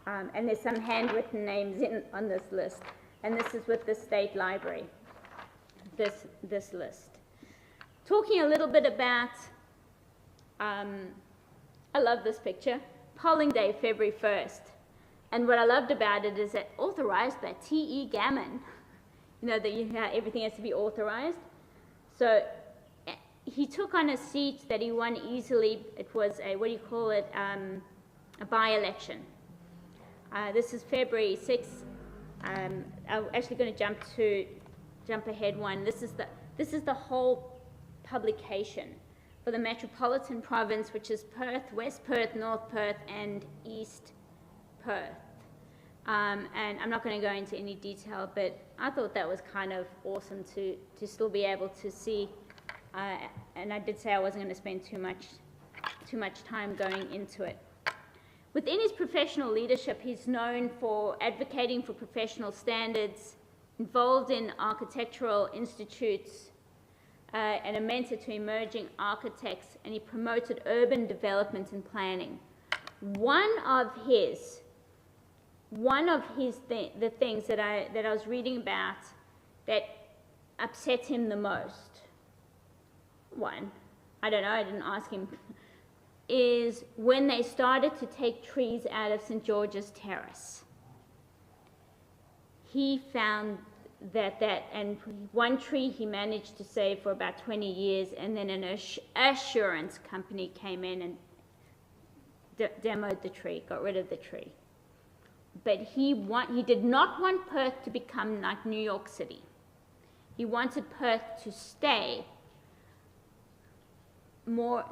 S1: And there's some handwritten names on this list. And this is with the State Library, this list. Talking a little bit about, I love this picture, polling day, February 1st. And what I loved about it is that authorized by T.E. Gammon. You know, that everything has to be authorized. So he took on a seat that he won easily. It was a, what do you call it, a by-election. This is February 6th. I'm actually going to jump ahead one. This is the whole publication for the Metropolitan Province, which is Perth, West Perth, North Perth, and East Perth. And I'm not going to go into any detail, but I thought that was kind of awesome to still be able to see. And I did say I wasn't going to spend too much time going into it. Within his professional leadership, he's known for advocating for professional standards, involved in architectural institutes, and a mentor to emerging architects, and he promoted urban development and planning. One of the things that I was reading about that upset him the most, I don't know, I didn't ask him, is when they started to take trees out of St. George's Terrace. He found that and one tree he managed to save for about 20 years, and then an assurance company came in and demoed the tree, got rid of the tree. But he did not want Perth to become like New York City. He wanted Perth to stay more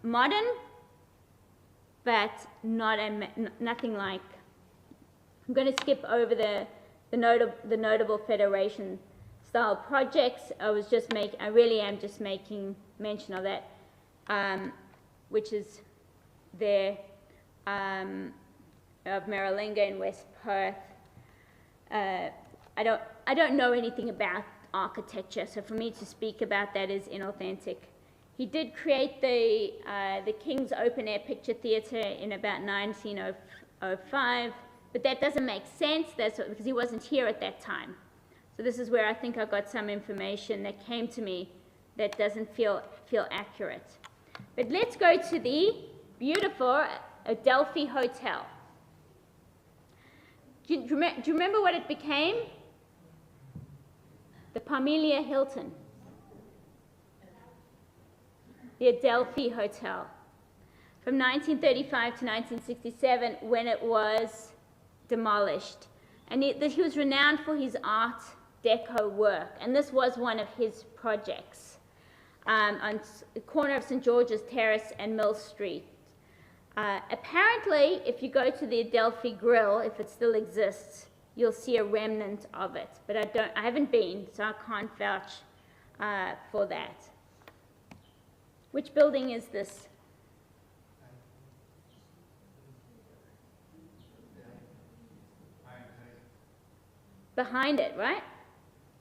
S1: modern, but nothing like. I'm going to skip over the notable Federation style projects. I really am just making mention of that, which is there of Maralinga in West Perth. I don't know anything about architecture, so for me to speak about that is inauthentic. He did create the King's Open Air Picture Theatre in about 1905, but that doesn't make sense because he wasn't here at that time. So this is where I think I got some information that came to me that doesn't feel accurate. But let's go to the beautiful Adelphi Hotel. Do you remember what it became? The Parmelia Hilton. The Adelphi Hotel. From 1935 to 1967, when it was demolished. And he was renowned for his Art Deco work, and this was one of his projects on the corner of St. George's Terrace and Mill Street. Apparently, if you go to the Adelphi Grill, if it still exists, you'll see a remnant of it. But I haven't been, so I can't vouch for that. Which building is this? Behind it, right?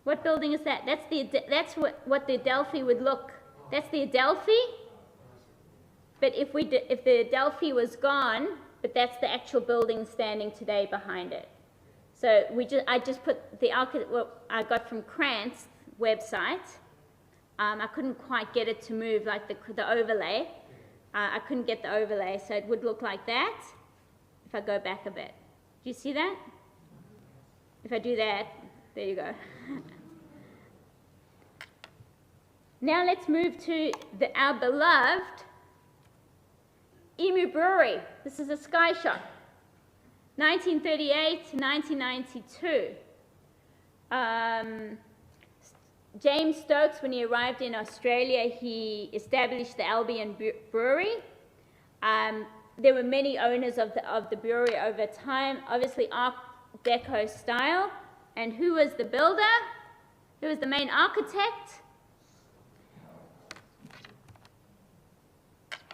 S1: What building is that? That's what the Adelphi would look. That's the Adelphi. But if the Adelphi was gone, but that's the actual building standing today behind it. So I just put what I got from Krantz website. I couldn't quite get it to move like the overlay. I couldn't get the overlay, so it would look like that if I go back a bit. Do you see that? If I do that, there you go. Now let's move to our beloved Emu Brewery. This is a sky shot. 1938 to 1992. James Stokes, when he arrived in Australia, he established the Albion Brewery. There were many owners of the brewery over time, obviously Art Deco style. And who was the builder? Who was the main architect?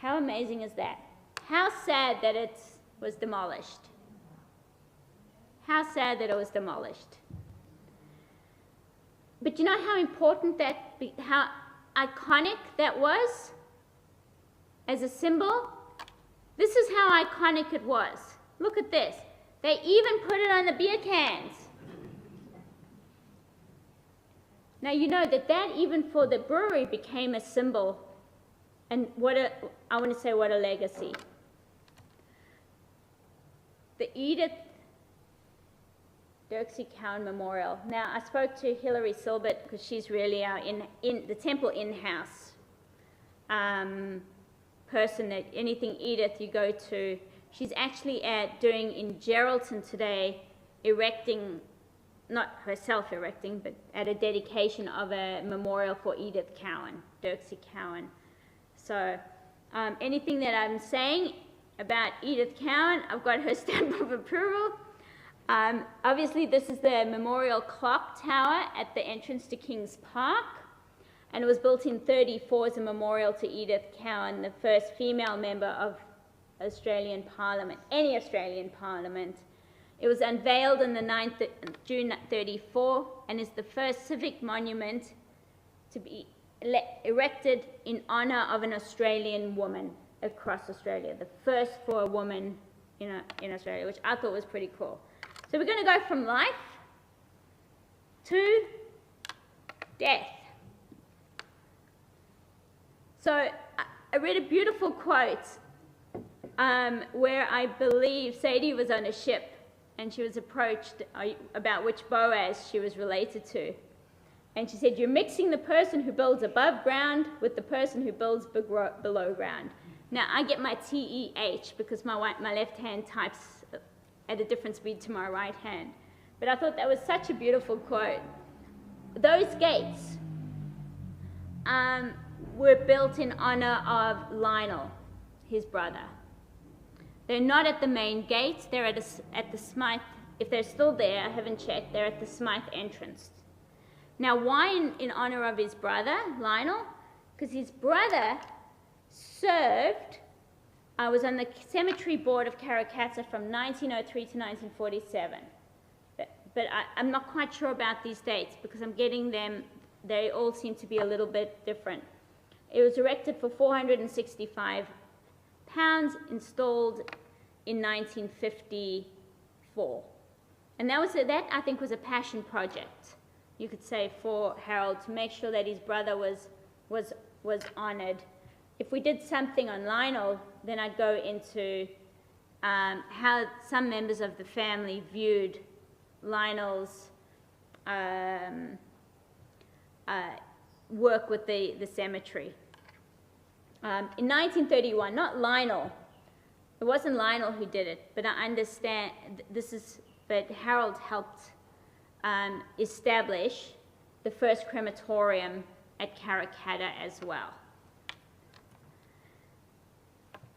S1: How amazing is that? How sad that it was demolished. How sad that it was demolished. But you know how important how iconic that was as a symbol? This is how iconic it was. Look at this. They even put it on the beer cans. Now you know that even for the brewery became a symbol, and I want to say what a legacy. The Edith Dirksey Cowan Memorial. Now I spoke to Hilary Silbert because she's really our in the temple in-house person. That anything Edith you go to, she's actually doing in Geraldton today, erecting. Not herself erecting, but at a dedication of a memorial for Edith Cowan, Dirksey Cowan. So anything that I'm saying about Edith Cowan, I've got her stamp of approval. Obviously, this is the memorial clock tower at the entrance to Kings Park, and it was built in 1934 as a memorial to Edith Cowan, the first female member of Australian Parliament, any Australian Parliament. It was unveiled on the 9th of June 1934 and is the first civic monument to be erected in honour of an Australian woman across Australia. The first for a woman in Australia, which I thought was pretty cool. So we're going to go from life to death. So I read a beautiful quote where I believe Sadie was on a ship and she was approached about which Boas she was related to. And she said, "You're mixing the person who builds above ground with the person who builds below ground." Now, I get my TEH because my left hand types at a different speed to my right hand. But I thought that was such a beautiful quote. Those gates were built in honor of Lionel, his brother. They're not at the main gate, they're at the Smythe. If they're still there, I haven't checked, they're at the Smythe entrance. Now, why in honor of his brother, Lionel? Because his brother served, I was on the cemetery board of Karrakatta from 1903 to 1947. But I'm not quite sure about these dates because I'm getting them, they all seem to be a little bit different. It was erected for £465, installed in 1954. And that I think was a passion project, you could say, for Harold to make sure that his brother was honoured. If we did something on Lionel, then I'd go into how some members of the family viewed Lionel's work with the cemetery. In 1931, not Lionel, it wasn't Lionel who did it, but I understand but Harold helped establish the first crematorium at Karrakatta as well.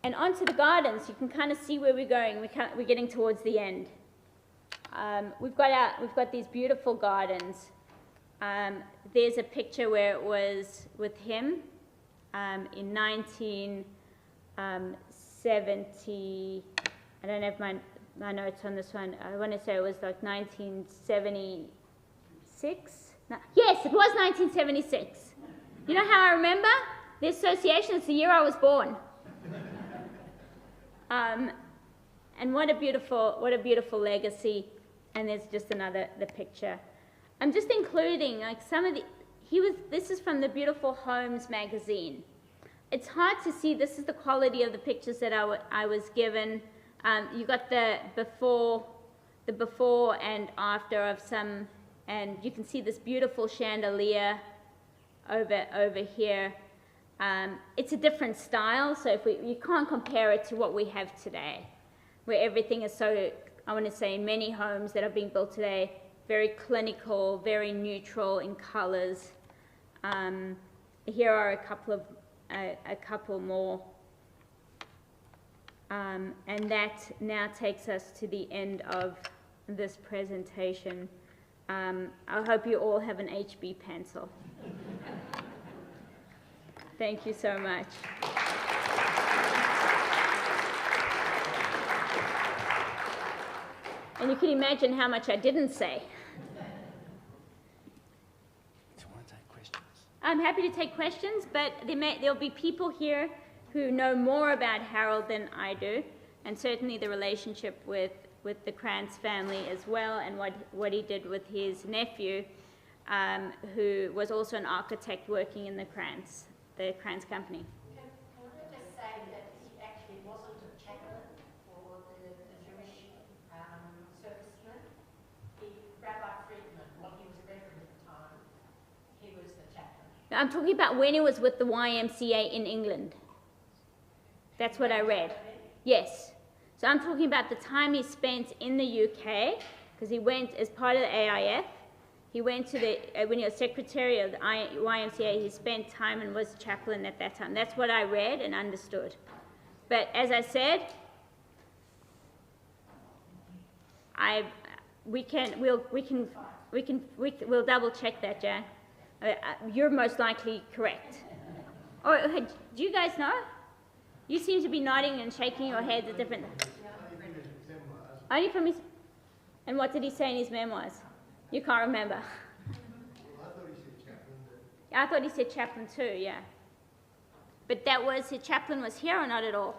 S1: And onto the gardens, you can kind of see where we're going. We're getting towards the end. We've got these beautiful gardens. There's a picture where it was with him in 1970. I don't have my notes on this one. I want to say it was like 1976. No, yes, it was 1976. You know how I remember? The association, it's the year I was born. And what a beautiful legacy. And there's just the picture. I'm just including like some of this is from the Beautiful Homes magazine. It's hard to see, this is the quality of the pictures that I was given. You got the before and after of some, and you can see this beautiful chandelier over here. It's a different style, so you can't compare it to what we have today, where everything is so, I want to say, many homes that are being built today, very clinical, very neutral in colors. Here are a couple more. And that now takes us to the end of this presentation. I hope you all have an HB pencil. Thank you so much. And you can imagine how much I didn't say.
S2: Do you want to take questions?
S1: I'm happy to take questions, but there'll be people here who know more about Harold than I do, and certainly the relationship with the Krantz family as well, and what he did with his nephew, who was also an architect working in the Krantz company.
S4: Can I just say that he actually wasn't a chaplain for the Jewish servicemen? Rabbi Friedman, when he was Reverend at the time, he was the chaplain.
S1: I'm talking about when he was with the YMCA in England. That's what I read. Yes. So I'm talking about the time he spent in the UK, because he went as part of the AIF. He went to when he was secretary of the YMCA, he spent time and was chaplain at that time. That's what I read and understood. But as I said, we'll double check that, Jan. You're most likely correct. Or do you guys know? You seem to be nodding and shaking your heads at different. Only from his. And what did he say in his memoirs? You can't remember. I thought he said chaplain too, yeah. But his chaplain was here or not at all?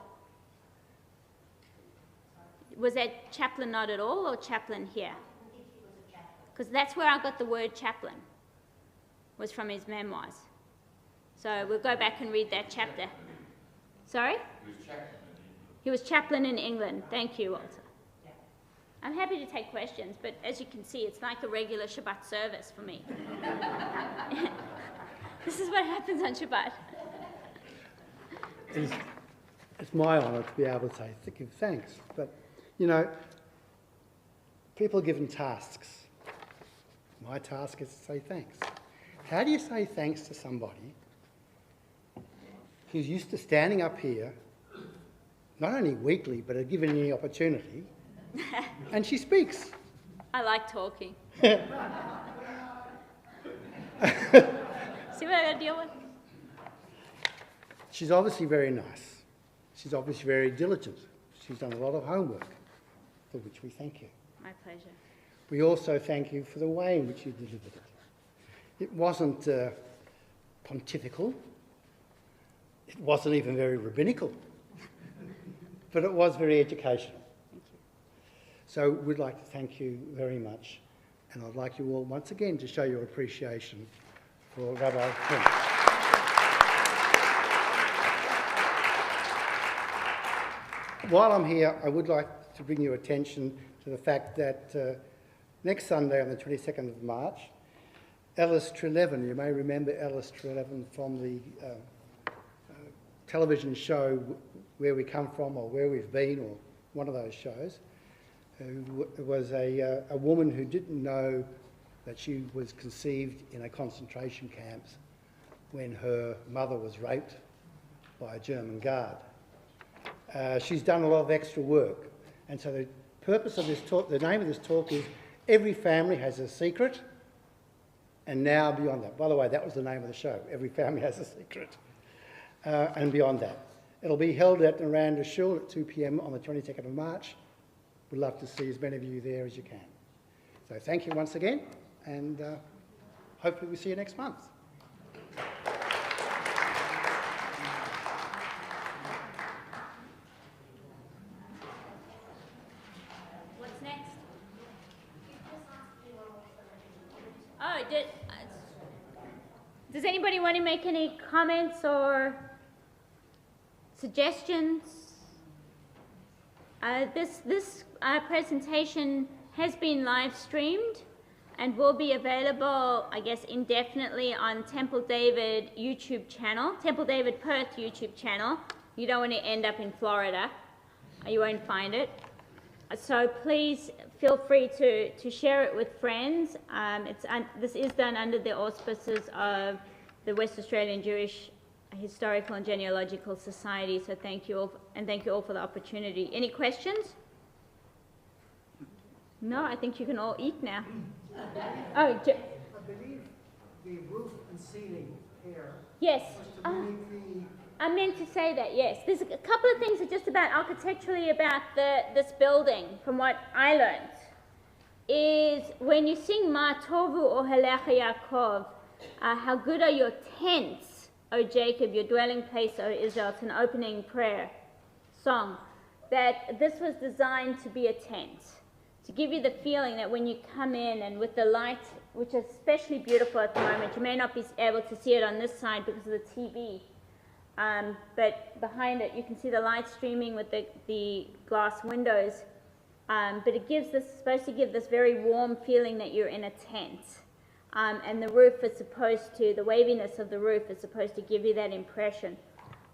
S1: Was that chaplain not at all or chaplain here? Because that's where I got the word chaplain, was from his memoirs. So we'll go back and read that chapter. Sorry? He was chaplain in England. Thank you, Walter. I'm happy to take questions, but as you can see, it's like a regular Shabbat service for me. This is what happens on Shabbat.
S2: It's my honour to be able to give thanks. But, you know, people are given tasks. My task is to say thanks. How do you say thanks to somebody who's used to standing up here, not only weekly, but given any opportunity, and she speaks?
S1: I like talking. See what I got to deal with?
S2: She's obviously very nice. She's obviously very diligent. She's done a lot of homework, for which we thank you.
S1: My pleasure.
S2: We also thank you for the way in which you delivered it. It wasn't pontifical. It wasn't even very rabbinical. But it was very educational.
S1: Thank you.
S2: So we'd like to thank you very much. And I'd like you all once again to show your appreciation for Rabbi Prince. While I'm here, I would like to bring your attention to the fact that next Sunday on the 22nd of March, Ellis Treleaven, you may remember Ellis Treleaven from the television show Where We Come From or Where We've Been, or one of those shows, who was a woman who didn't know that she was conceived in a concentration camp when her mother was raped by a German guard. She's done a lot of extra work, and so the purpose of this talk, the name of this talk is Every Family Has a Secret, and Now Beyond That. By the way, that was the name of the show, Every Family Has a Secret, and beyond that. It'll be held at the Randa Shul at 2 p.m. on the 22nd of March. We'd love to see as many of you there as you can. So thank you once again, and hopefully we'll see you next month.
S1: What's next? Oh, does anybody want to make any comments or suggestions? This presentation has been live streamed and will be available, I guess, indefinitely on Temple David YouTube channel, Temple David Perth YouTube channel. You don't want to end up in Florida. You won't find it. So please feel free to share it with friends. This is done under the auspices of the West Australian Jewish Historical and Genealogical Society. So thank you all, and thank you all for the opportunity. Any questions? No, I think you can all eat now. Oh,
S6: I believe the roof and ceiling here
S1: yes.
S6: was to mimic the...
S1: I meant to say that, yes. There's a couple of things just about architecturally about this building, from what I learned. is when you sing Ma Tovu or Halecha Yaakov, how good are your tents, O Jacob, your dwelling place, O Israel. It's an opening prayer song. That this was designed to be a tent, to give you the feeling that when you come in and with the light, which is especially beautiful at the moment, you may not be able to see it on this side because of the TV, but behind it you can see the light streaming with the glass windows, but it gives this, supposed to give this very warm feeling that you're in a tent, and the roof is supposed to, the waviness of the roof is supposed to give you that impression.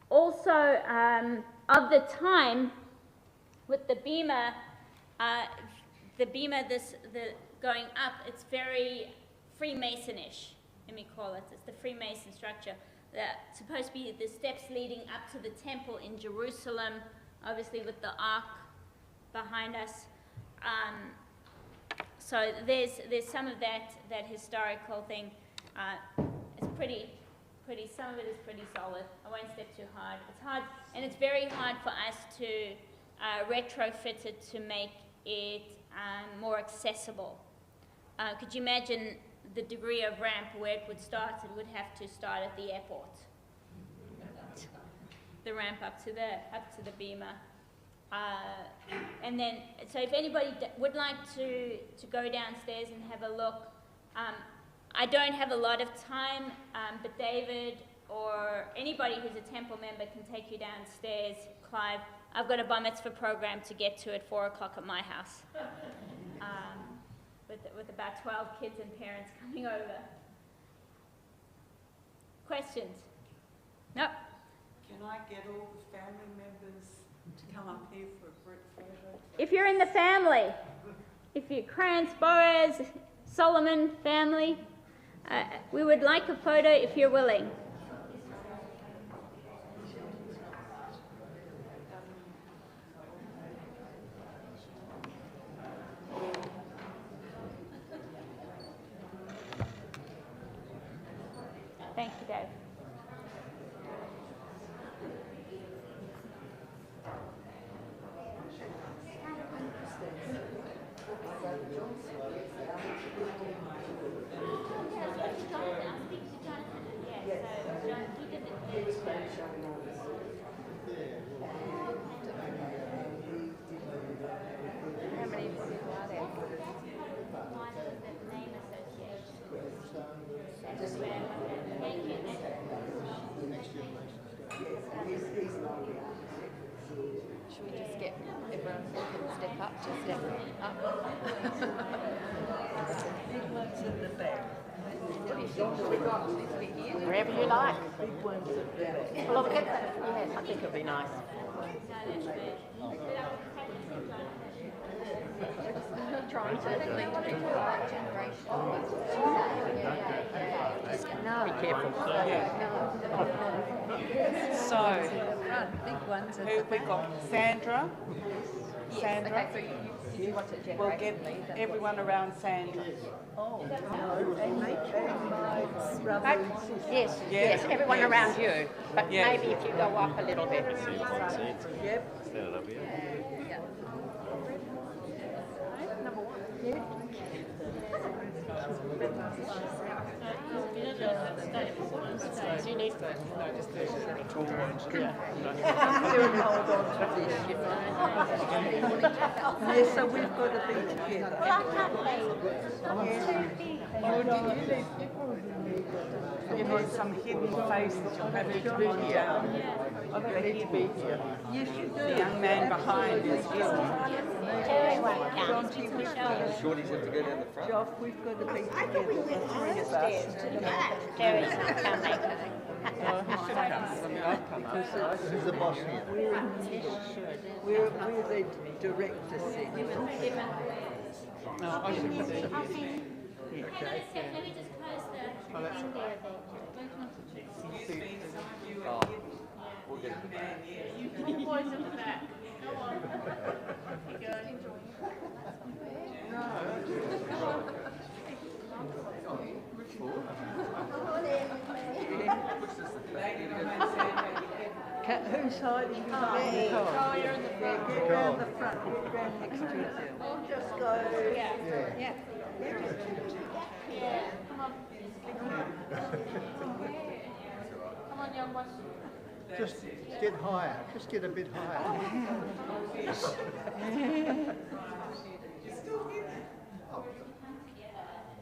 S1: Also, of the time, with the bima, the going up, it's very Freemasonish, let me call it. It's the Freemason structure. That's supposed to be the steps leading up to the temple in Jerusalem, obviously with the ark behind us. So there's some of that historical thing. It's pretty, some of it is pretty solid. I won't step too hard. It's hard, and it's very hard for us to retrofit it to make it more accessible. Could you imagine the degree of ramp where it would start? It would have to start at the airport. The ramp up to the bima. And then, so if anybody would like to go downstairs and have a look, I don't have a lot of time, but David or anybody who's a temple member can take you downstairs. Clive, I've got a bar mitzvah program to get to at 4 o'clock at my house, with about 12 kids and parents coming over. Questions? Nope.
S3: Can I get all the family members to come up here for a group photo?
S1: If you're in the family, if you're Krantz, Boas, Solomon family, we would like a photo if you're willing. Thank you, Dave.
S3: How many people are there?
S7: Should we just get everyone who can step up to step up?
S3: Big ones at the back.
S4: Wherever you like.
S3: Big ones at the back.
S4: Well, I'll get that. Yes, I think it'll be nice.
S7: Trying to lead people that generation.
S4: No. Be careful.
S3: So,
S7: Big ones.
S3: who we got? Sandra?
S7: Yes.
S3: Sandra?
S7: Okay, so you want it
S3: We'll get
S7: generationally.
S3: everyone around Sandra.
S4: Yes, yes, everyone around you. But
S3: Yeah.
S4: maybe if you go up a little bit. You need
S3: Yeah, so we've got to be together. There's some hidden faces you'll have to come on down. They're hidden. The young man behind is hidden.
S8: Shorties have to go down the front.
S3: Joff, we've got to be together, the three of us.
S4: Terry's not coming.
S8: Who's the boss here?
S3: We're the director seat.
S1: Hang on a second, let me just close the thing there.
S8: Oh, we'll get it.
S1: Boys in the back. Go on. You go.
S3: Whose side are you on?
S7: Oh, you're in the front.
S3: Get round the front. Get round next to it.
S6: I'll just go.
S7: Yeah. Come on. Come on, young one.
S6: Just get higher. Just get a bit higher.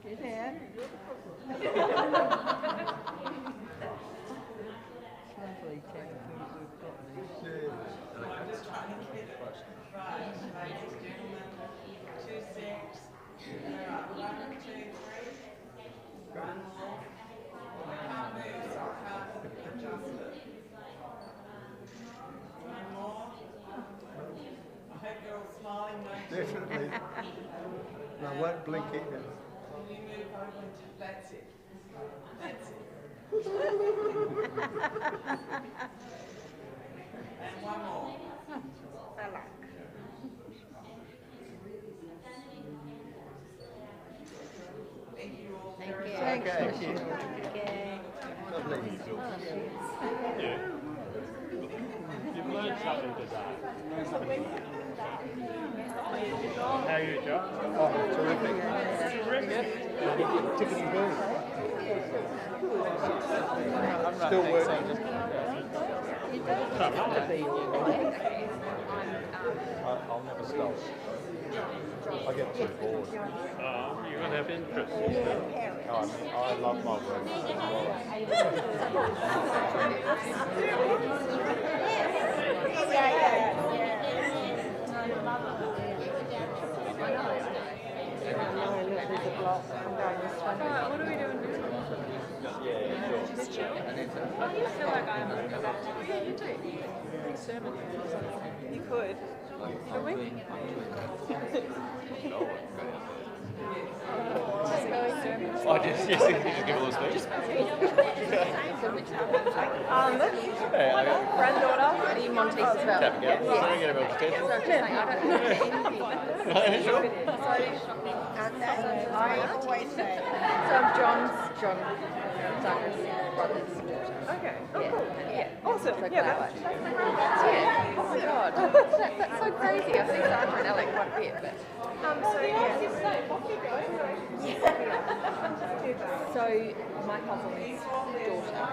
S3: Get down. Lovely technique we've got there.
S6: Definitely. And I won't blink either.
S3: That's it. And one more. Thank you all.
S7: Thank you.
S6: Thank you. Lovely.
S9: You've learned something today. How are you, Joe?
S6: Oh, terrific. Ticketing booth. Still working.
S5: I'll never stop. I get too bored.
S9: You're going to have interest.
S5: I love my work as well.
S7: What are we doing now? Just chill. Oh, you feel like I'm yeah, you do. Big sermon. You could. Could we?
S5: I just give a little speech.
S7: My granddaughter, Eddie Monteith's as well.
S5: Tap again. So we get everyone's attention.
S7: So I'm just saying, I don't know anything.
S5: Sure.
S7: I always say. So I'm John's brother's daughter. Okay. Oh, cool. Yeah. Awesome. So yeah, that's yeah. Oh my god. That's so crazy. I see Sandra and Alec quite a bit, but. So my cousin's daughter.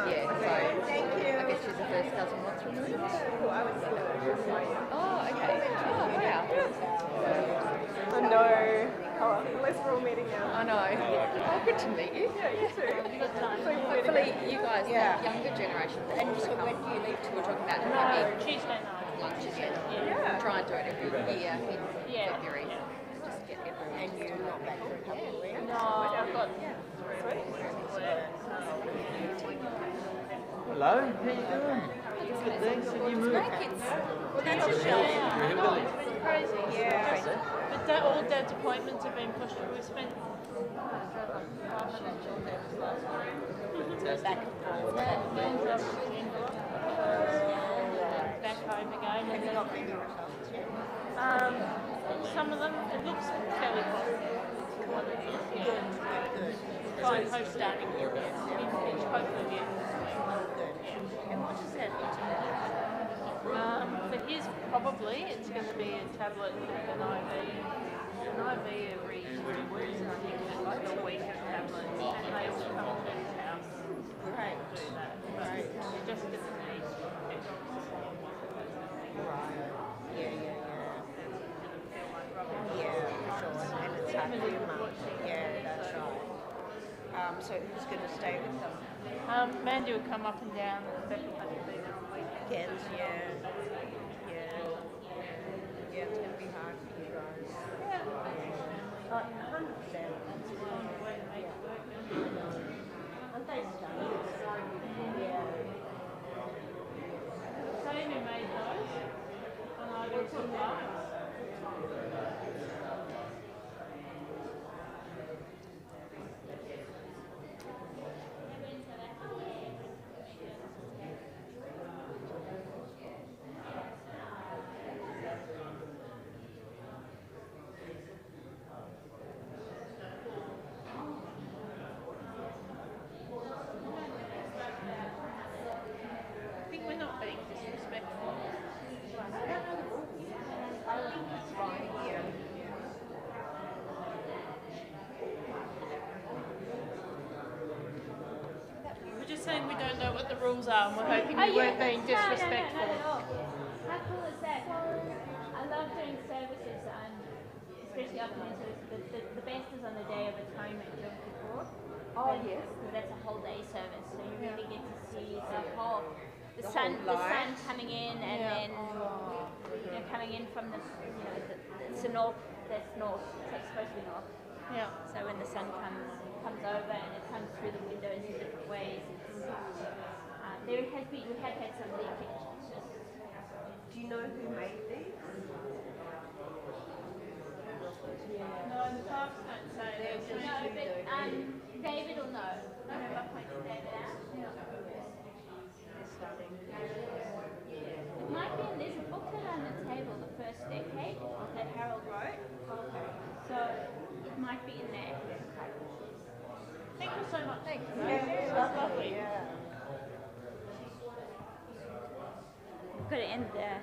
S7: Yeah. So thank you. I guess she's the first cousin. What's her name? Oh, okay. Oh, wow. I know. Oh, unless we're all meeting now. I know. Oh, good to meet you. Yeah, you too. Hopefully you guys, the younger generation. And so when do you leave to? We're talking about having
S1: Tuesday night.
S7: lunches. Yeah. Try and do it every year in February. Just get everyone. And you're not back for a couple of weeks? No, I've got 3 weeks.
S3: Hello, how you doing? Good, thanks. And you moved?
S1: Well, that's a shame. It's crazy. Yeah. But all Dad's appointments have been pushed. We've spent back home again. Have you got many results yet? Some of them, it looks fairly positive. Fine, hope starting. Hopefully, yeah.
S7: And what does that mean?
S1: For his, probably, it's going to be a tablet and an IV every 2 weeks, and I think it's like a week of tablets, and they all come to his house to do that. But he just doesn't need extra support.
S7: And it's after your mum. Yeah, that's right. So who's going to stay with them?
S1: Mandy would come up and down, and Becca had to be there on weekends.
S7: Yeah, it's going to be hard for you guys. Yeah. 100%. Aren't they stunning? Yeah.
S1: Same who made those, and I got some lives. I think we're not being
S10: saying we don't know what the rules are and we're hoping we weren't being disrespectful.
S1: No, not at all. How cool is that? I love doing services, especially afternoon services. The best is on the Day of Atonement, Yom Kippur.
S7: Oh, yes.
S1: Because that's a whole day service, so you really get to see the sun coming in, and then coming in from it's the north. That's north. It's supposed to be north.
S10: Yeah.
S1: So when the sun comes over and it comes through the windows in different ways, we have had some leakage.
S7: Do you know who made these?
S10: No, the parks don't say that.
S1: No, but David will know. Remember I pointed David out? It might be there's a booklet on the table, The First Decade, that Harold wrote. So it might be in there.
S10: Thank you so much. Thanks.
S7: That's lovely. Yeah.
S1: We've got to end there.